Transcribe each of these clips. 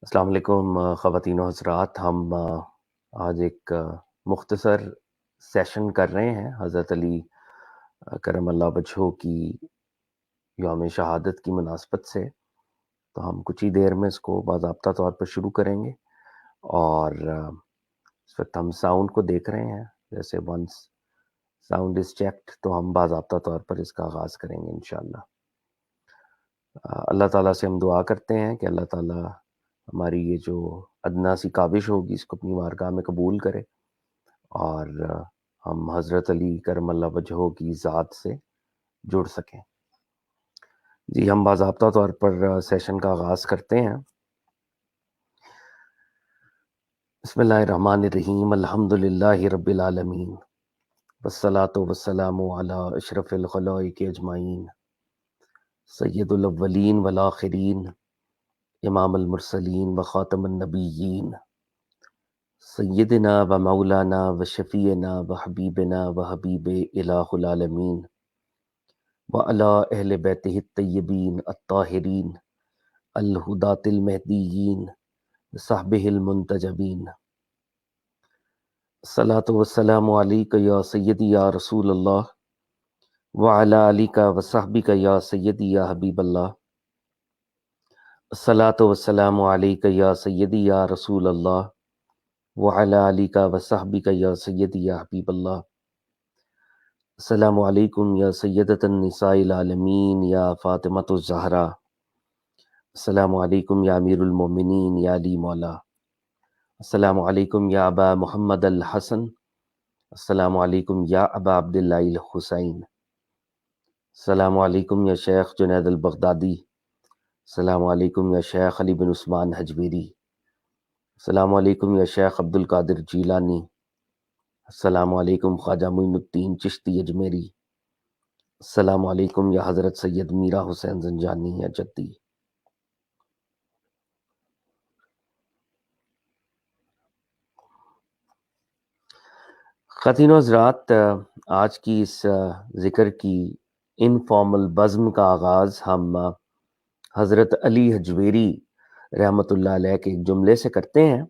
السلام علیکم خواتین و حضرات. ہم آج ایک مختصر سیشن کر رہے ہیں حضرت علی کرم اللہ وجہہ کی یوم شہادت کی مناسبت سے. تو ہم کچھ ہی دیر میں اس کو باضابطہ طور پر شروع کریں گے، اور اس وقت ہم ساؤنڈ کو دیکھ رہے ہیں. جیسے ونس ساؤنڈ از چیکڈ تو ہم باضابطہ طور پر اس کا آغاز کریں گے انشاءاللہ. اللہ تعالیٰ سے ہم دعا کرتے ہیں کہ اللہ تعالیٰ ہماری یہ جو ادنا سی کاوش ہوگی اس کو اپنی بارگاہ میں قبول کرے، اور ہم حضرت علی کرم اللہ وجہہ کی ذات سے جڑ سکیں. جی، ہم باضابطہ طور پر سیشن کا آغاز کرتے ہیں. بسم اللہ الرحمن الرحیم. الحمد للہ رب العالمین، والصلاة والسلام علی اشرف الخلائق اجمعین، سید الاولین والآخرین، امام المرسلین و خاتم النبیین، سیدنا و مولانا و شفیعنا و حبیبنا و حبیب الہ العالمین وعلی اہل بیتہ الطیبین الطاہرین الہداۃ المہدیین صحبہ المنتجبین. الصلاۃ والسلام علیک یا سیدی یا رسول اللہ وعلی آلک و صحبک یا سیدی یا حبیب اللہ. الصلاۃ والسلام علیک یا سیدی یا رسول اللہ وعلی آلک و صحبک یا سیدی یا حبیب اللہ. السلام علیکم یا سیدۃ النساء العالمین یا فاطمۃ الزہرا. السلام علیکم یا امیر المومنین یا علی مولا. السلام علیکم یا ابا محمد الحسن. السلام علیکم یا ابا عبداللہ الحسین. السلام علیکم یا شیخ جنید البغدادی. السلام علیکم یا شیخ علی بن عثمان حجویری. السلام علیکم یا شیخ عبد القادر جیلانی. السلام علیکم خواجہ معین الدین چشتی اجمیری. السلام علیکم یا حضرت سید میرا حسین زنجانی یا جدی. خواتین و حضرات، آج کی اس ذکر کی انفارمل بزم کا آغاز ہم حضرت علی حجویری رحمۃ اللہ علیہ کے ایک جملے سے کرتے ہیں.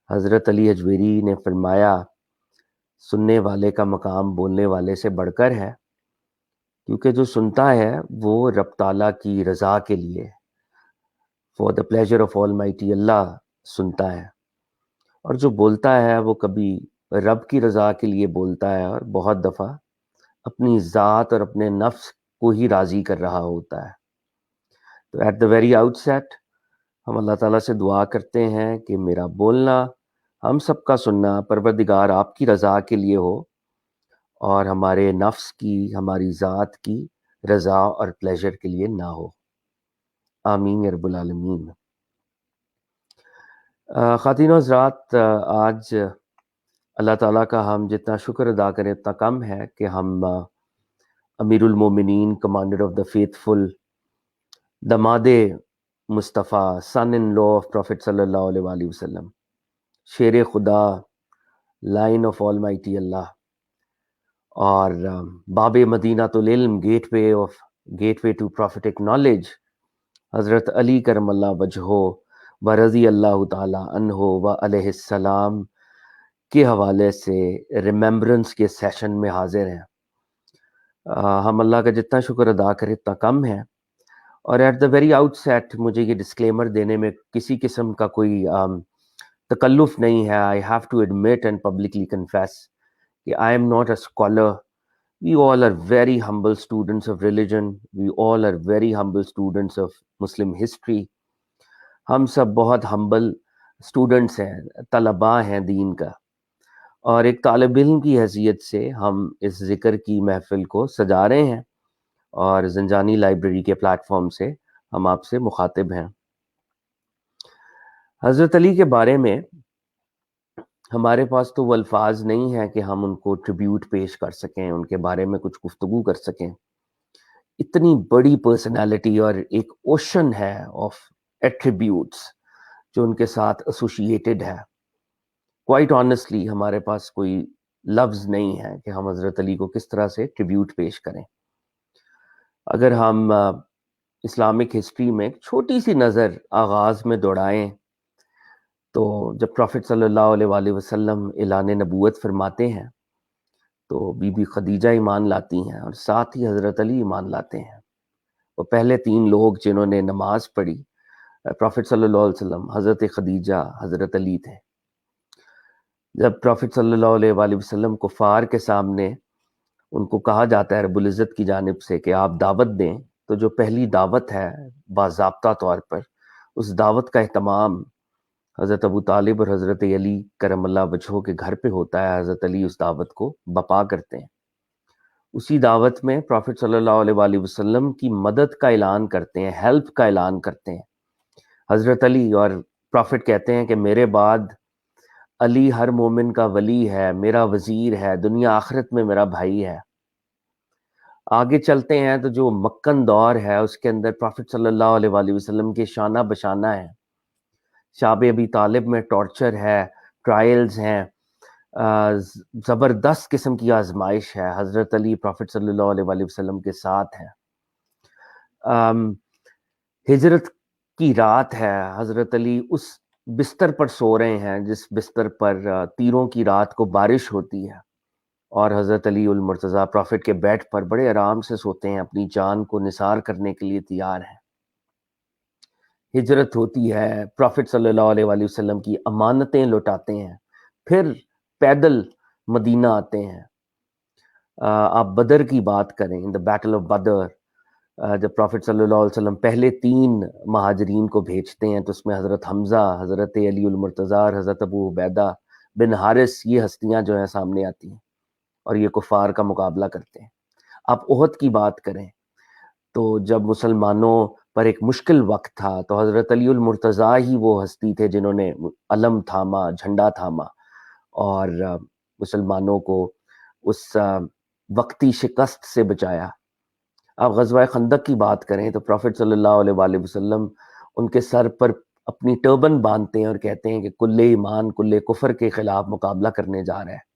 حضرت علی حجویری نے فرمایا، سننے والے کا مقام بولنے والے سے بڑھ کر ہے، کیونکہ جو سنتا ہے وہ رب تعالیٰ کی رضا کے لیے، for the pleasure of almighty اللہ سنتا ہے، اور جو بولتا ہے وہ کبھی رب کی رضا کے لیے بولتا ہے، اور بہت دفعہ اپنی ذات اور اپنے نفس کو ہی راضی کر رہا ہوتا ہے. تو at the very outset ہم اللہ تعالیٰ سے دعا کرتے ہیں کہ میرا بولنا، ہم سب کا سننا پروردگار آپ کی رضا کے لیے ہو، اور ہمارے نفس کی، ہماری ذات کی رضا اور پلیزر کے لیے نہ ہو. آمین یا رب العالمین. خواتین و حضرات، آج اللہ تعالیٰ کا ہم جتنا شکر ادا کریں اتنا کم ہے کہ ہم امیر المومنین، کمانڈر آف دا فیتھفل، دماد مصطفیٰ، son in law of prophet صلی اللہ علیہ وآلہ وسلم، شیر خدا، لائن آف آل مائٹی اللہ، اور باب مدینہ العلم، gateway to prophetic knowledge, حضرت علی کرم اللہ وجہہ و رضی اللہ تعالی عنہ و علیہ السلام کے حوالے سے ریممبرنس کے سیشن میں حاضر ہیں. ہم اللہ کا جتنا شکر ادا کریں اتنا کم ہے. اور at the very outset مجھے یہ ڈسکلیمر دینے میں کسی قسم کا کوئی تکلف نہیں ہے. I have to admit and publicly confess کہ I am not a scholar. We all are very humble students of religion. We all are very humble students of Muslim history. ہم سب بہت ہمبل اسٹوڈنٹس ہیں، طلباء ہیں دین کا، اور ایک طالب علم کی حیثیت سے ہم اس ذکر کی محفل کو سجا رہے ہیں، اور زنجانی لائبریری کے پلیٹ فارم سے ہم آپ سے مخاطب ہیں. حضرت علی کے بارے میں ہمارے پاس تو وہ الفاظ نہیں ہیں کہ ہم ان کو ٹریبیوٹ پیش کر سکیں، ان کے بارے میں کچھ گفتگو کر سکیں. اتنی بڑی پرسنالٹی اور ایک اوشن ہے آف ایٹریبیوٹس جو ان کے ساتھ ایسوسیٹڈ ہے. کوائٹ آنیسٹلی ہمارے پاس کوئی لفظ نہیں ہے کہ ہم حضرت علی کو کس طرح سے ٹریبیوٹ پیش کریں. اگر ہم اسلامک ہسٹری میں ایک چھوٹی سی نظر آغاز میں دوڑائیں تو جب پروفٹ صلی اللہ علیہ وآلہ وسلم اعلان نبوت فرماتے ہیں تو بی بی خدیجہ ایمان لاتی ہیں اور ساتھ ہی حضرت علی ایمان لاتے ہیں. وہ پہلے 3 لوگ جنہوں نے نماز پڑھی پروفٹ صلی اللہ علیہ وسلم، حضرت خدیجہ، حضرت علی تھے. جب پروفٹ صلی اللہ علیہ وآلہ وسلم کفار کے سامنے ان کو کہا جاتا ہے رب العزت کی جانب سے کہ آپ دعوت دیں، تو جو پہلی دعوت ہے باضابطہ طور پر اس دعوت کا اہتمام حضرت ابو طالب اور حضرت علی کرم اللہ وجہہ کے گھر پہ ہوتا ہے. حضرت علی اس دعوت کو بپا کرتے ہیں. اسی دعوت میں پروفٹ صلی اللہ علیہ وآلہ وسلم کی مدد کا اعلان کرتے ہیں، ہیلپ کا اعلان کرتے ہیں حضرت علی. اور پروفٹ کہتے ہیں کہ میرے بعد علی ہر مومن کا ولی ہے، میرا وزیر ہے، دنیا آخرت میں میرا بھائی ہے. آگے چلتے ہیں تو جو مکن دور ہے اس کے اندر پروفٹ صلی اللہ علیہ وآلہ وسلم کے شانہ بشانہ ہیں. شاب ابی طالب میں ٹارچر ہے، ٹرائلز ہیں، زبردست قسم کی آزمائش ہے. حضرت علی پروفٹ صلی اللہ علیہ وآلہ وسلم کے ساتھ ہیں. ہجرت کی رات ہے، حضرت علی اس بستر پر سو رہے ہیں جس بستر پر تیروں کی رات کو بارش ہوتی ہے، اور حضرت علی المرتضیٰ پروفٹ کے بیڈ پر بڑے آرام سے سوتے ہیں، اپنی جان کو نثار کرنے کے لیے تیار ہیں. ہجرت ہوتی ہے، پروفٹ صلی اللہ علیہ وآلہ وسلم کی امانتیں لوٹاتے ہیں، پھر پیدل مدینہ آتے ہیں. آپ بدر کی بات کریں، دا بیٹل آف بدر، جب پروفٹ صلی اللہ علیہ وسلم پہلے 3 مہاجرین کو بھیجتے ہیں تو اس میں حضرت حمزہ، حضرت علی المرتضیٰ اور حضرت ابو عبیدہ بن حارث، یہ ہستیاں جو ہیں سامنے آتی ہیں اور یہ کفار کا مقابلہ کرتے ہیں. آپ احد کی بات کریں تو جب مسلمانوں پر ایک مشکل وقت تھا تو حضرت علی المرتضیٰ ہی وہ ہستی تھے جنہوں نے علم تھاما، جھنڈا تھاما اور مسلمانوں کو اس وقتی شکست سے بچایا. آپ غزوہ خندق کی بات کریں تو پروفٹ صلی اللہ علیہ وآلہ وسلم ان کے سر پر اپنی ٹربن باندھتے ہیں اور کہتے ہیں کہ کل ایمان کل کفر کے خلاف مقابلہ کرنے جا رہے ہیں.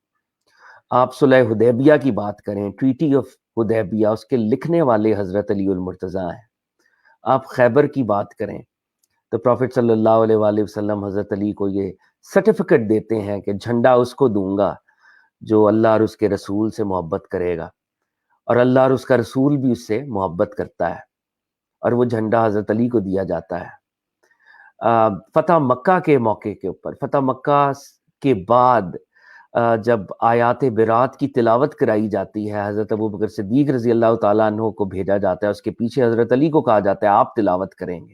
آپ صلح حدیبیہ کی بات کریں، ٹریٹی آف حدیبیہ، اس کے لکھنے والے حضرت علی المرتضیٰ ہیں. آپ خیبر کی بات کریں تو پروفٹ صلی اللہ علیہ وآلہ وسلم حضرت علی کو یہ سرٹیفکیٹ دیتے ہیں کہ جھنڈا اس کو دوں گا جو اللہ اور اس کے رسول سے محبت کرے گا، اور اللہ اور اس کا رسول بھی اس سے محبت کرتا ہے، اور وہ جھنڈا حضرت علی کو دیا جاتا ہے. فتح مکہ کے موقع کے اوپر، فتح مکہ کے بعد جب آیات برات کی تلاوت کرائی جاتی ہے، حضرت ابوبکر صدیق رضی اللہ تعالیٰ عنہ کو بھیجا جاتا ہے، اس کے پیچھے حضرت علی کو کہا جاتا ہے آپ تلاوت کریں گے.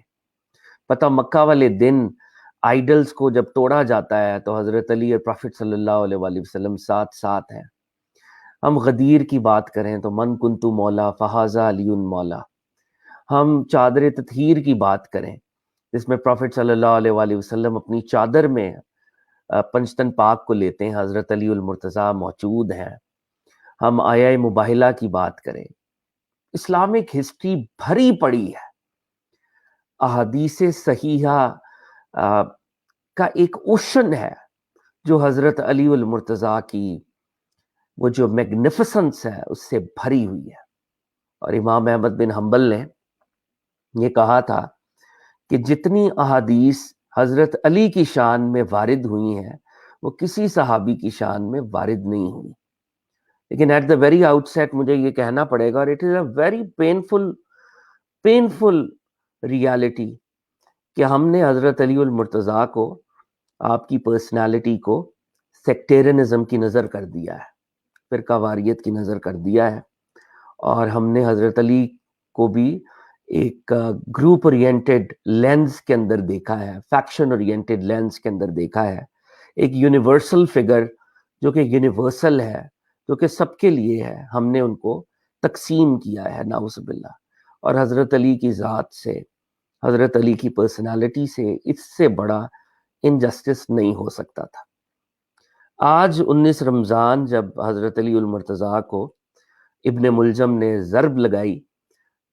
فتح مکہ والے دن آئیڈلز کو جب توڑا جاتا ہے تو حضرت علی اور پروفٹ صلی اللہ علیہ وآلہ وسلم ساتھ ساتھ ہیں. ہم غدیر کی بات کریں تو من کنتو مولا فہذا علی مولا. ہم چادر تطہیر کی بات کریں جس میں پروفٹ صلی اللہ علیہ وآلہ وسلم اپنی چادر میں پنجتن پاک کو لیتے ہیں، حضرت علی المرتضیٰ موجود ہیں. ہم آیہ مباہلہ کی بات کریں، اسلامک ہسٹری بھری پڑی ہے احادیث صحیحہ کا ایک اوشن ہے جو حضرت علی المرتضیٰ کی وہ جو میگنیفیسنس ہے اس سے بھری ہوئی ہے. اور امام احمد بن حنبل نے یہ کہا تھا کہ جتنی احادیث حضرت علی کی شان میں وارد ہوئی ہیں وہ کسی صحابی کی شان میں وارد نہیں ہوئی. لیکن at the very outset مجھے یہ کہنا پڑے گا، اور it is a very painful reality, کہ ہم نے حضرت علی المرتضیٰ کو، آپ کی پرسنالٹی کو سیکٹیرنزم کی نظر کر دیا ہے، فرقہ واریت کی نظر کر دیا ہے، اور ہم نے حضرت علی کو بھی ایک گروپ اورینٹڈ لینز کے اندر دیکھا ہے، فیکشن اورینٹڈ لینز کے اندر دیکھا ہے. ایک یونیورسل فگر جو کہ یونیورسل ہے، جو کہ سب کے لیے ہے، ہم نے ان کو تقسیم کیا ہے نعوذ باللہ. اور حضرت علی کی ذات سے، حضرت علی کی پرسنالٹی سے اس سے بڑا انجسٹس نہیں ہو سکتا تھا. آج 19 رمضان جب حضرت علی المرتضیٰ کو ابن ملجم نے ضرب لگائی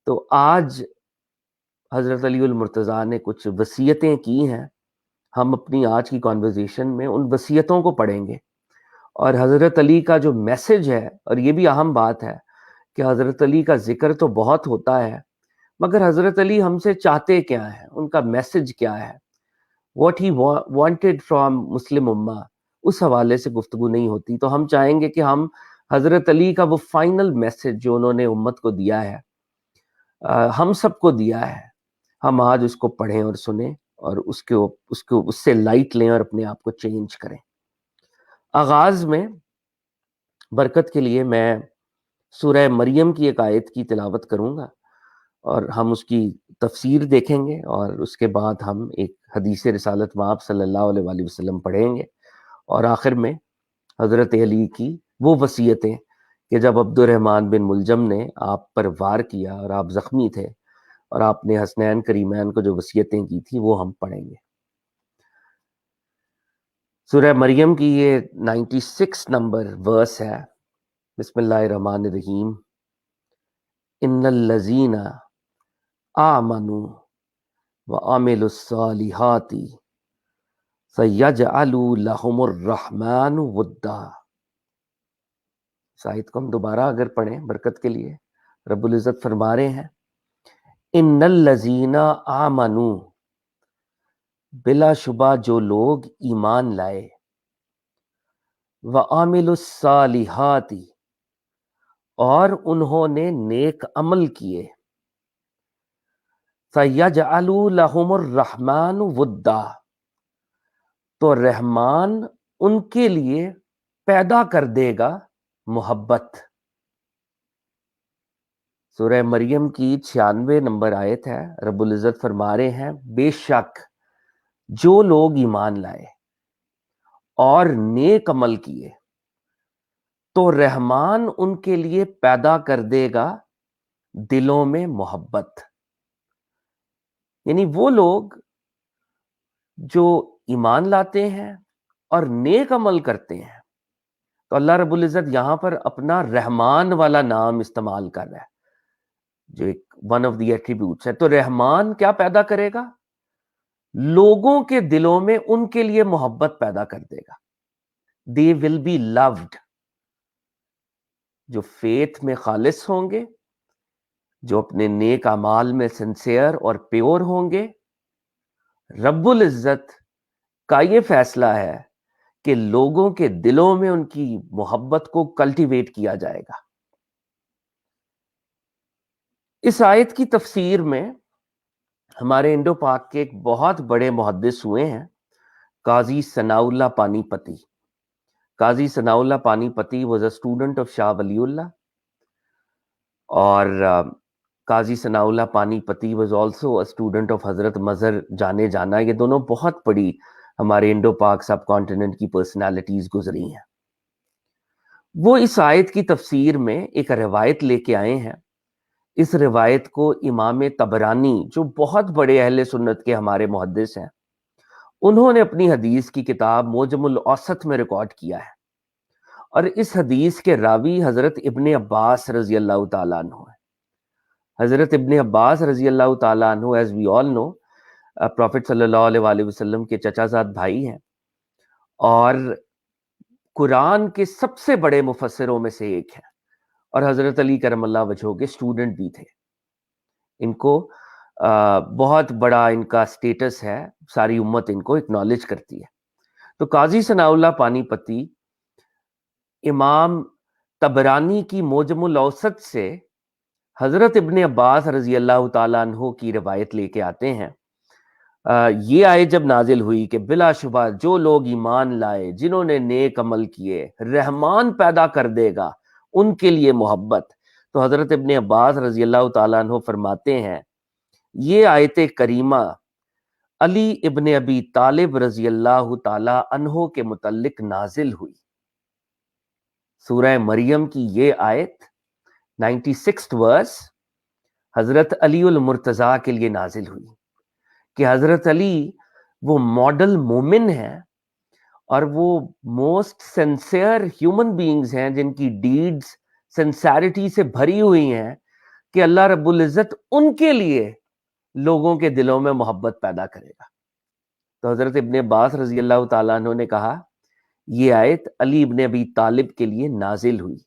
تو آج حضرت علی المرتضیٰ نے کچھ وصیتیں کی ہیں. ہم اپنی آج کی کانورزیشن میں ان وصیتوں کو پڑھیں گے، اور حضرت علی کا جو میسج ہے، اور یہ بھی اہم بات ہے کہ حضرت علی کا ذکر تو بہت ہوتا ہے مگر حضرت علی ہم سے چاہتے کیا ہیں، ان کا میسج کیا ہے، واٹ ہی وانٹیڈ فرام مسلم امہ، اس حوالے سے گفتگو نہیں ہوتی. تو ہم چاہیں گے کہ ہم حضرت علی کا وہ فائنل میسج جو انہوں نے امت کو دیا ہے، ہم سب کو دیا ہے، ہم آج اس کو پڑھیں اور سنیں اور اس سے لائٹ لیں اور اپنے آپ کو چینج کریں. آغاز میں برکت کے لیے میں سورہ مریم کی ایک آیت کی تلاوت کروں گا اور ہم اس کی تفسیر دیکھیں گے، اور اس کے بعد ہم ایک حدیث رسالت مآب صلی اللہ علیہ وآلہ وسلم پڑھیں گے، اور آخر میں حضرت علی کی وہ وصیتیں کہ جب عبد الرحمن بن ملجم نے آپ پر وار کیا اور آپ زخمی تھے اور آپ نے حسنین کریمین کو جو وصیتیں کی تھی وہ ہم پڑھیں گے. سورہ مریم کی یہ 96 نمبر ورس ہے. بسم اللہ الرحمن الرحیم. ان الذین آمنوا وعملوا الصالحات سیجعل لهم الرحمن ودا. شاید کو ہم دوبارہ اگر پڑھیں برکت کے لیے، رب العزت فرما رہے ہیں ان الذین آمنوا، بلا شبہ جو لوگ ایمان لائے، وعملوا الصالحات اور انہوں نے نیک عمل کیے، سیجعل لهم الرحمن ودا، تو رحمان ان کے لیے پیدا کر دے گا محبت. سورہ مریم کی 96 نمبر آیت ہے. رب العزت فرما رہے ہیں بے شک جو لوگ ایمان لائے اور نیک عمل کیے تو رحمان ان کے لیے پیدا کر دے گا دلوں میں محبت. یعنی وہ لوگ جو ایمان لاتے ہیں اور نیک عمل کرتے ہیں، تو اللہ رب العزت یہاں پر اپنا رحمان والا نام استعمال کر رہا ہے جو ایک ون آف دی ایٹریبیوٹس ہے. تو رحمان کیا پیدا کرے گا؟ لوگوں کے دلوں میں ان کے لیے محبت پیدا کر دے گا. دے ول بی لوڈ. جو فیتھ میں خالص ہوں گے، جو اپنے نیک اعمال میں سنسیئر اور پیور ہوں گے، رب العزت کا یہ فیصلہ ہے کہ لوگوں کے دلوں میں ان کی محبت کو کلٹیویٹ کیا جائے گا. اس آیت کی تفسیر میں ہمارے انڈو پاک کے ایک بہت بڑے محدث ہوئے ہیں قاضی ثناء اللہ پانی پتی. قاضی ثناء اللہ پانی پتی was a student of Shah Wali اللہ، اور قاضی ثناء اللہ پانی پتی was also a student of حضرت مظہر جانے جانا. یہ دونوں بہت بڑی ہمارے انڈو پاک سب کانٹیننٹ کی پرسنالٹیز گزری ہیں. وہ اس آیت کی تفسیر میں ایک روایت لے کے آئے ہیں. اس روایت کو امام طبرانی جو بہت بڑے اہل سنت کے ہمارے محدث ہیں، انہوں نے اپنی حدیث کی کتاب موجم الاوسط میں ریکارڈ کیا ہے، اور اس حدیث کے راوی حضرت ابن عباس رضی اللہ تعالیٰ عنہ ہے. حضرت ابن عباس رضی اللہ تعالیٰ عنہ as we all know profit صلی اللہ علیہ وآلہ وسلم کے چچا زاد بھائی ہیں، اور قرآن کے سب سے بڑے مفسروں میں سے ایک ہیں، اور حضرت علی کرم اللہ وجہہ کے اسٹوڈنٹ بھی تھے. ان کو بہت بڑا ان کا سٹیٹس ہے، ساری امت ان کو اکنالج کرتی ہے. تو قاضی ثناء اللہ پانی پتی امام طبرانی کی موجم الاوسط سے حضرت ابن عباس رضی اللہ تعالیٰ عنہ کی روایت لے کے آتے ہیں. یہ آیت جب نازل ہوئی کہ بلا شبہ جو لوگ ایمان لائے، جنہوں نے نیک عمل کیے، رحمان پیدا کر دے گا ان کے لیے محبت، تو حضرت ابن عباس رضی اللہ تعالیٰ عنہ فرماتے ہیں یہ آیت کریمہ علی ابن ابی طالب رضی اللہ تعالیٰ عنہ کے متعلق نازل ہوئی. سورہ مریم کی یہ آیت 96 ورس حضرت علی المرتضیٰ کے لیے نازل ہوئی کہ حضرت علی وہ ماڈل مومن ہیں اور وہ موسٹ سنسیئر ہیومن بینگز ہیں جن کی ڈیڈز سنسیریٹی سے بھری ہوئی ہیں، کہ اللہ رب العزت ان کے لیے لوگوں کے دلوں میں محبت پیدا کرے گا. تو حضرت ابن عباس رضی اللہ تعالیٰ عنہ نے کہا یہ آیت علی ابن ابی طالب کے لیے نازل ہوئی.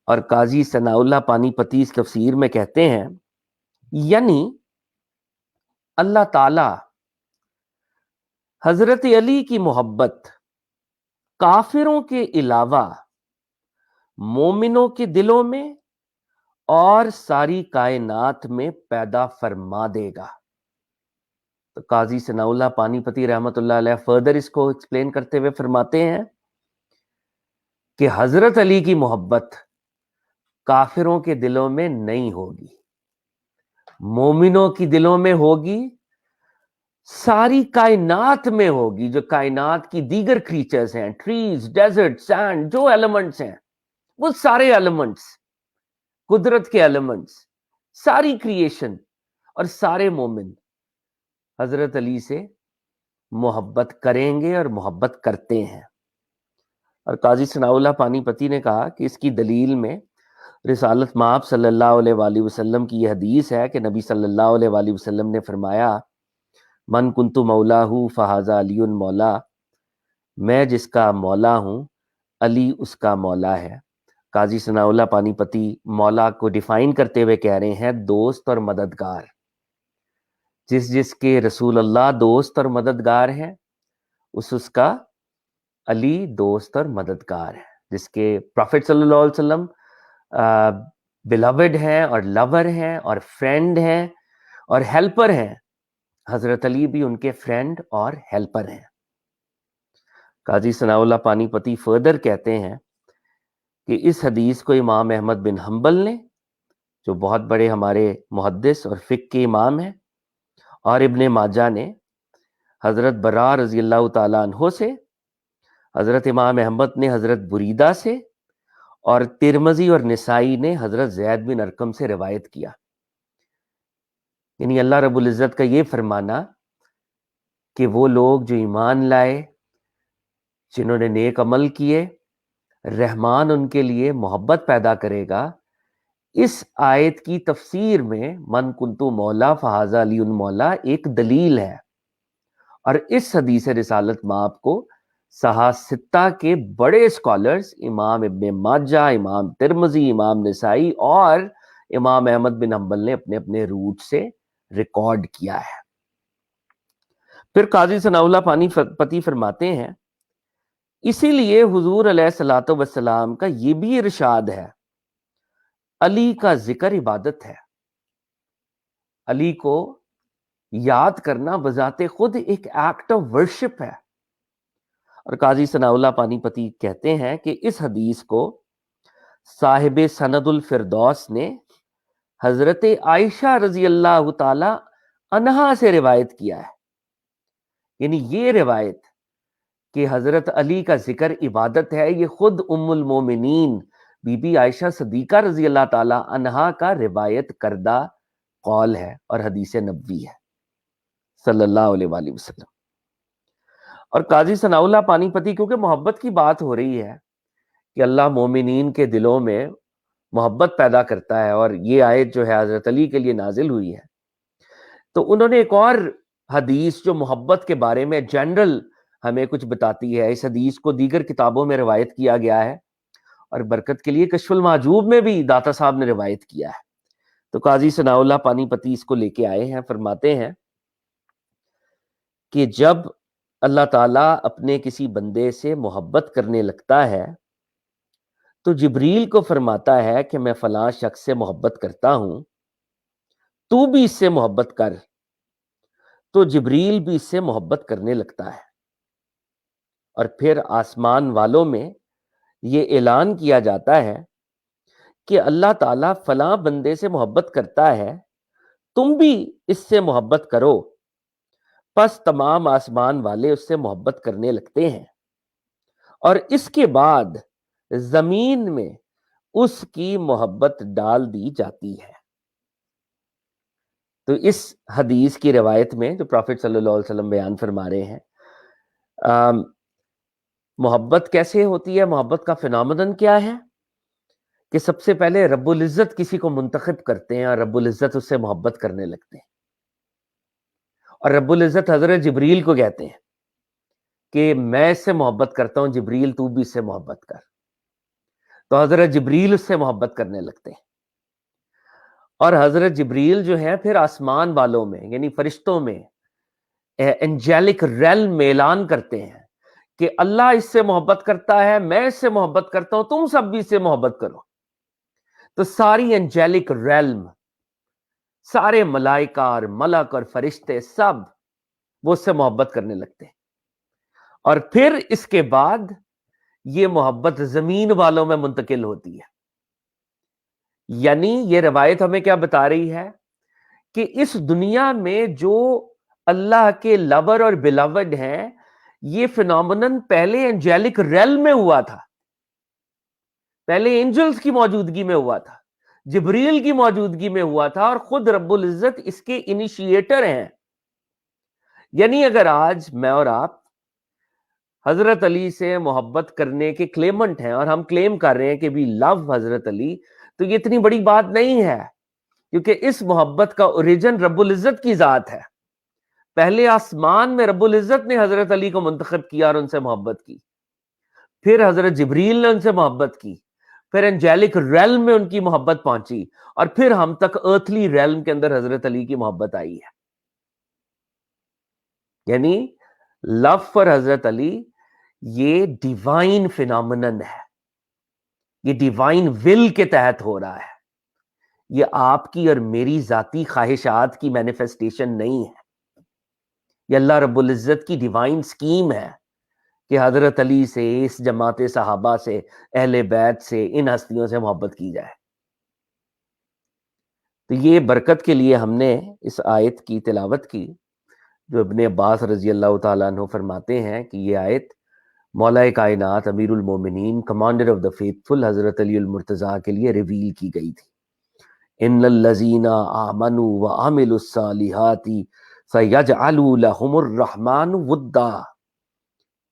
اور قاضی ثناء اللہ پانی پتی اس تفسیر میں کہتے ہیں یعنی اللہ تعالی حضرت علی کی محبت کافروں کے علاوہ مومنوں کے دلوں میں اور ساری کائنات میں پیدا فرما دے گا. تو قاضی ثناء اللہ پانی پتی رحمت اللہ علیہ فردر اس کو ایکسپلین کرتے ہوئے فرماتے ہیں کہ حضرت علی کی محبت کافروں کے دلوں میں نہیں ہوگی، مومنوں کی دلوں میں ہوگی، ساری کائنات میں ہوگی. جو کائنات کی دیگر کریچرز ہیں، ٹریز، ڈیزرٹ، سینڈ، جو ایلیمنٹس ہیں، وہ سارے ایلیمنٹس، قدرت کے ایلیمنٹس، ساری کریشن اور سارے مومن حضرت علی سے محبت کریں گے اور محبت کرتے ہیں. اور قاضی ثناء اللہ پانی پتی نے کہا کہ اس کی دلیل میں رسالت مآب صلی اللہ علیہ وآلہ وسلم کی یہ حدیث ہے کہ نبی صلی اللہ علیہ وآلہ وسلم نے فرمایا من کنت مولاہ فہذا علی مولا، میں جس کا مولا ہوں علی اس کا مولا ہے. قاضی ثناء اللہ پانی پتی مولا کو ڈیفائن کرتے ہوئے کہہ رہے ہیں دوست اور مددگار. جس کے رسول اللہ دوست اور مددگار ہیں اس کا علی دوست اور مددگار ہے. جس کے پروفٹ صلی اللہ علیہ وسلم بلاوڈ ہیں اور لور ہیں اور فرینڈ ہیں اور ہیلپر ہیں، حضرت علی بھی ان کے فرینڈ اور ہیلپر ہیں. قاضی ثناء اللہ پانی پتی فردر کہتے ہیں کہ اس حدیث کو امام احمد بن حنبل نے، جو بہت بڑے ہمارے محدث اور فقہ کے امام ہیں، اور ابن ماجہ نے حضرت برا رضی اللہ تعالیٰ عنہ سے، حضرت امام احمد نے حضرت بریدہ سے، اور ترمذی اور نسائی نے حضرت زید بن ارقم سے روایت کیا. یعنی اللہ رب العزت کا یہ فرمانا کہ وہ لوگ جو ایمان لائے، جنہوں نے نیک عمل کیے، رحمان ان کے لیے محبت پیدا کرے گا. اس آیت کی تفسیر میں من کنتو مولا فہذا علی مولا ایک دلیل ہے. اور اس حدیث رسالت مآب کو صحاح ستہ کے بڑے اسکالرز امام ابن ماجہ، امام ترمذی، امام نسائی اور امام احمد بن حنبل نے اپنے اپنے روٹ سے ریکارڈ کیا ہے. پھر قاضی ثناء اللہ پانی پتی فرماتے ہیں اسی لیے حضور علیہ الصلوۃ والسلام کا یہ بھی ارشاد ہے علی کا ذکر عبادت ہے. علی کو یاد کرنا بذات خود ایک ایکٹ آف ورشپ ہے. اور قاضی ثناء اللہ پانی پتی کہتے ہیں کہ اس حدیث کو صاحب سند الفردوس نے حضرت عائشہ رضی اللہ تعالی عنہا سے روایت کیا ہے. یعنی یہ روایت کہ حضرت علی کا ذکر عبادت ہے، یہ خود ام المومنین بی بی عائشہ صدیقہ رضی اللہ تعالی عنہا کا روایت کردہ قول ہے اور حدیث نبوی ہے صلی اللہ علیہ وآلہ وسلم. اور قاضی ثناء اللہ پانی پتی کیونکہ محبت کی بات ہو رہی ہے کہ اللہ مومنین کے دلوں میں محبت پیدا کرتا ہے، اور یہ آیت جو ہے حضرت علی کے لیے نازل ہوئی ہے، تو انہوں نے ایک اور حدیث جو محبت کے بارے میں جنرل ہمیں کچھ بتاتی ہے، اس حدیث کو دیگر کتابوں میں روایت کیا گیا ہے اور برکت کے لیے کشف المحجوب میں بھی داتا صاحب نے روایت کیا ہے. تو قاضی ثناء اللہ پانی پتی اس کو لے کے آئے ہیں. فرماتے ہیں کہ جب اللہ تعالیٰ اپنے کسی بندے سے محبت کرنے لگتا ہے تو جبریل کو فرماتا ہے کہ میں فلاں شخص سے محبت کرتا ہوں، تو بھی اس سے محبت کر. تو جبریل بھی اس سے محبت کرنے لگتا ہے، اور پھر آسمان والوں میں یہ اعلان کیا جاتا ہے کہ اللہ تعالیٰ فلاں بندے سے محبت کرتا ہے، تم بھی اس سے محبت کرو. پس تمام آسمان والے اس سے محبت کرنے لگتے ہیں، اور اس کے بعد زمین میں اس کی محبت ڈال دی جاتی ہے. تو اس حدیث کی روایت میں جو پروفٹ صلی اللہ علیہ وسلم بیان فرما رہے ہیں، محبت کیسے ہوتی ہے، محبت کا فینومینن کیا ہے، کہ سب سے پہلے رب العزت کسی کو منتخب کرتے ہیں اور رب العزت اس سے محبت کرنے لگتے ہیں. اور رب العزت حضرت جبریل کو کہتے ہیں کہ میں اس سے محبت کرتا ہوں، جبریل تو بھی اس سے محبت کر. تو حضرت جبریل اس سے محبت کرنے لگتے ہیں، اور حضرت جبریل جو ہیں پھر آسمان والوں میں یعنی فرشتوں میں انجیلک ریلم میں اعلان کرتے ہیں کہ اللہ اس سے محبت کرتا ہے، میں اس سے محبت کرتا ہوں، تم سب بھی اس سے محبت کرو. تو ساری انجیلک ریلم، سارے ملائکہ اور ملک اور فرشتے سب وہ اس سے محبت کرنے لگتے ہیں. اور پھر اس کے بعد یہ محبت زمین والوں میں منتقل ہوتی ہے. یعنی یہ روایت ہمیں کیا بتا رہی ہے کہ اس دنیا میں جو اللہ کے لور اور بلاوڈ ہیں، یہ فینومینن پہلے انجیلک ریلم میں ہوا تھا، پہلے اینجلز کی موجودگی میں ہوا تھا، جبریل کی موجودگی میں ہوا تھا، اور خود رب العزت اس کے انیشیٹر ہیں. یعنی اگر آج میں اور آپ حضرت علی سے محبت کرنے کے کلیمنٹ ہیں اور ہم کلیم کر رہے ہیں کہ بھی لو حضرت علی، تو یہ اتنی بڑی بات نہیں ہے، کیونکہ اس محبت کا اوریجن رب العزت کی ذات ہے. پہلے آسمان میں رب العزت نے حضرت علی کو منتخب کیا اور ان سے محبت کی، پھر حضرت جبریل نے ان سے محبت کی، پھر انجیلک ریلم میں ان کی محبت پہنچی، اور پھر ہم تک ارتھلی ریلم کے اندر حضرت علی کی محبت آئی ہے. یعنی لو فار حضرت علی یہ ڈیوائن فینومینن ہے، یہ ڈیوائن ول کے تحت ہو رہا ہے، یہ آپ کی اور میری ذاتی خواہشات کی مینیفیسٹیشن نہیں ہے. یہ اللہ رب العزت کی ڈیوائن سکیم ہے کہ حضرت علی سے، اس جماعت صحابہ سے، اہل بیت سے، ان ہستیوں سے محبت کی جائے. تو یہ برکت کے لیے ہم نے اس آیت کی تلاوت کی، جو ابن عباس رضی اللہ تعالیٰ عنہ فرماتے ہیں کہ یہ آیت مولا کائنات امیر المومنین کمانڈر آف دا فیتھفل حضرت علی المرتضیٰ کے لیے ریویل کی گئی تھی. ان الذین آمنوا وعملوا الصالحات فیجعل لهم الرحمن ودا.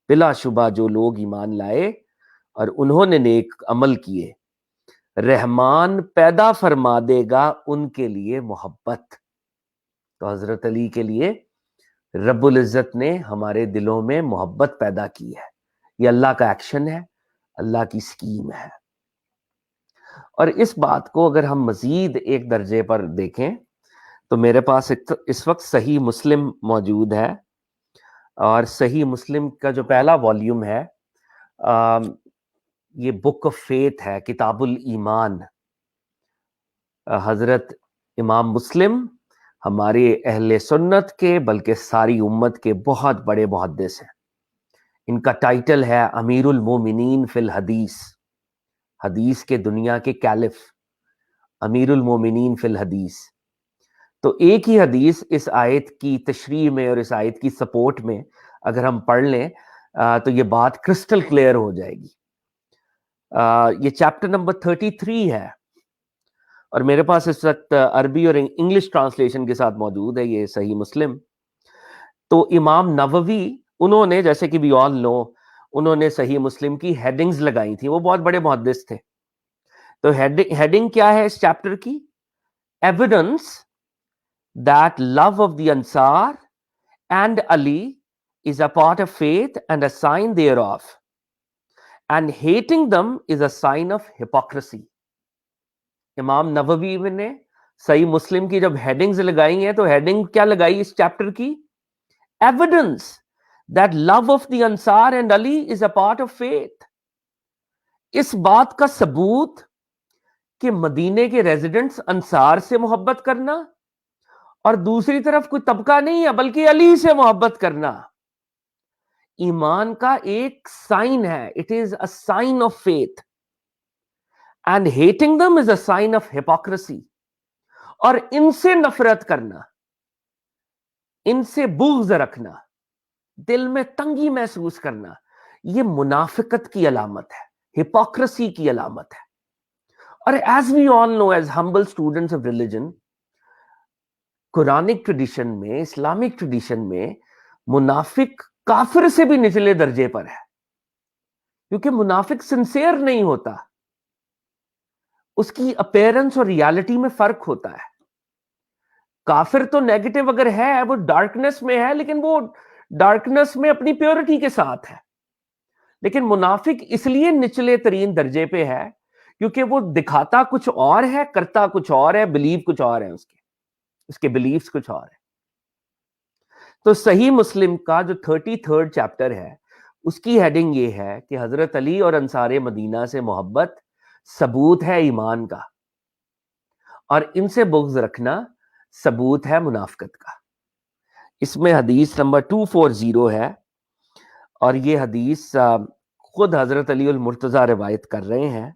بلا شبہ جو لوگ ایمان لائے اور انہوں نے نیک عمل کیے، رحمان پیدا فرما دے گا ان کے لیے محبت. تو حضرت علی کے لیے رب العزت نے ہمارے دلوں میں محبت پیدا کی ہے. یہ اللہ کا ایکشن ہے، اللہ کی سکیم ہے. اور اس بات کو اگر ہم مزید ایک درجے پر دیکھیں تو میرے پاس اس وقت صحیح مسلم موجود ہے، اور صحیح مسلم کا جو پہلا والیوم ہے یہ بک آف فیتھ ہے، کتاب الایمان. حضرت امام مسلم ہمارے اہل سنت کے بلکہ ساری امت کے بہت بڑے محدث ہیں. ان کا ٹائٹل ہے امیر المومنین فی الحدیث، حدیث کے دنیا کے کیلف، امیر المومنین فی الحدیث. تو ایک ہی حدیث اس آیت کی تشریح میں اور اس آیت کی سپورٹ میں اگر ہم پڑھ لیں تو یہ بات کرسٹل کلیئر ہو جائے گی. یہ چیپٹر نمبر 33 ہے، اور میرے پاس اس وقت عربی اور انگلش ٹرانسلیشن کے ساتھ موجود ہے یہ صحیح مسلم. تو امام نووی انہوں نے، جیسے کہ وی آل نو، انہوں نے صحیح مسلم کی ہیڈنگز لگائی تھی، وہ بہت بڑے محدث تھے. تو ہیڈنگ کیا ہے اس چیپٹر کی؟ Evidence that love of the Ansar and Ali is a part of faith and a sign thereof, and hating them is a sign of hypocrisy. امام نووی نے صحیح مسلم کی جب ہیڈنگز لگائی ہیں تو ہیڈنگ کیا لگائی اس چیپٹر کی؟ Evidence that love of the Ansar and Ali is a part of faith. اس بات کا ثبوت کہ مدینے کے ریزیڈنٹس انصار سے محبت کرنا، اور دوسری طرف کوئی طبقہ نہیں ہے بلکہ علی سے محبت کرنا، ایمان کا ایک سائن ہے. It is a sign of faith. And hating them is a sign of hypocrisy. اور ان سے نفرت کرنا، ان سے بغض رکھنا، دل میں تنگی محسوس کرنا، یہ منافقت کی علامت ہے، ہپوکریسی کی علامت ہے. اور as we all know as humble students of religion, Quranic tradition میں، اسلامک ٹریڈیشن میں منافق کافر سے بھی نچلے درجے پر ہے، کیونکہ منافق سنسیئر نہیں ہوتا، اس کی اپیرنس اور ریالٹی میں فرق ہوتا ہے. کافر تو نیگیٹو اگر ہے وہ ڈارکنس میں ہے، لیکن وہ ڈارکنس میں اپنی پیورٹی کے ساتھ ہے. لیکن منافق اس لیے نچلے ترین درجے پہ ہے کیونکہ وہ دکھاتا کچھ اور ہے، کرتا کچھ اور ہے، بلیو کچھ اور ہے، اس کے بلیفز کچھ اور ہے. تو صحیح مسلم کا جو 33rd چیپٹر ہے اس کی ہیڈنگ یہ ہے کہ حضرت علی اور انصار مدینہ سے محبت ثبوت ہے ایمان کا، اور ان سے بغض رکھنا ثبوت ہے منافقت کا. اس میں حدیث نمبر 240 ہے، اور یہ حدیث خود حضرت علی المرتضیٰ روایت کر رہے ہیں،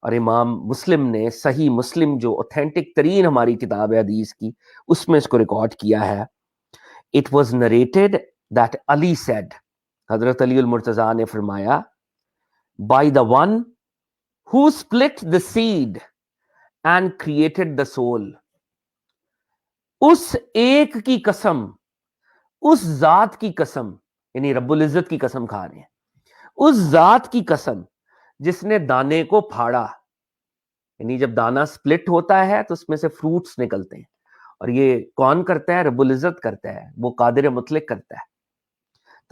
اور امام مسلم نے صحیح مسلم جو اوتھینٹک ترین ہماری کتاب ہے حدیث کی، اس میں اس کو ریکارڈ کیا ہے. It was narrated that Ali said, حضرت علی المرتضیٰ نے فرمایا، by the one who split the seed and created the soul، اس ایک کی قسم، اس ذات کی قسم، یعنی رب العزت کی قسم کھا رہے ہیں، اس ذات کی قسم جس نے دانے کو پھاڑا. یعنی جب دانا سپلٹ ہوتا ہے تو اس میں سے فروٹس نکلتے ہیں، اور یہ کون کرتا ہے؟ رب العزت کرتا ہے، وہ قادر مطلق کرتا ہے.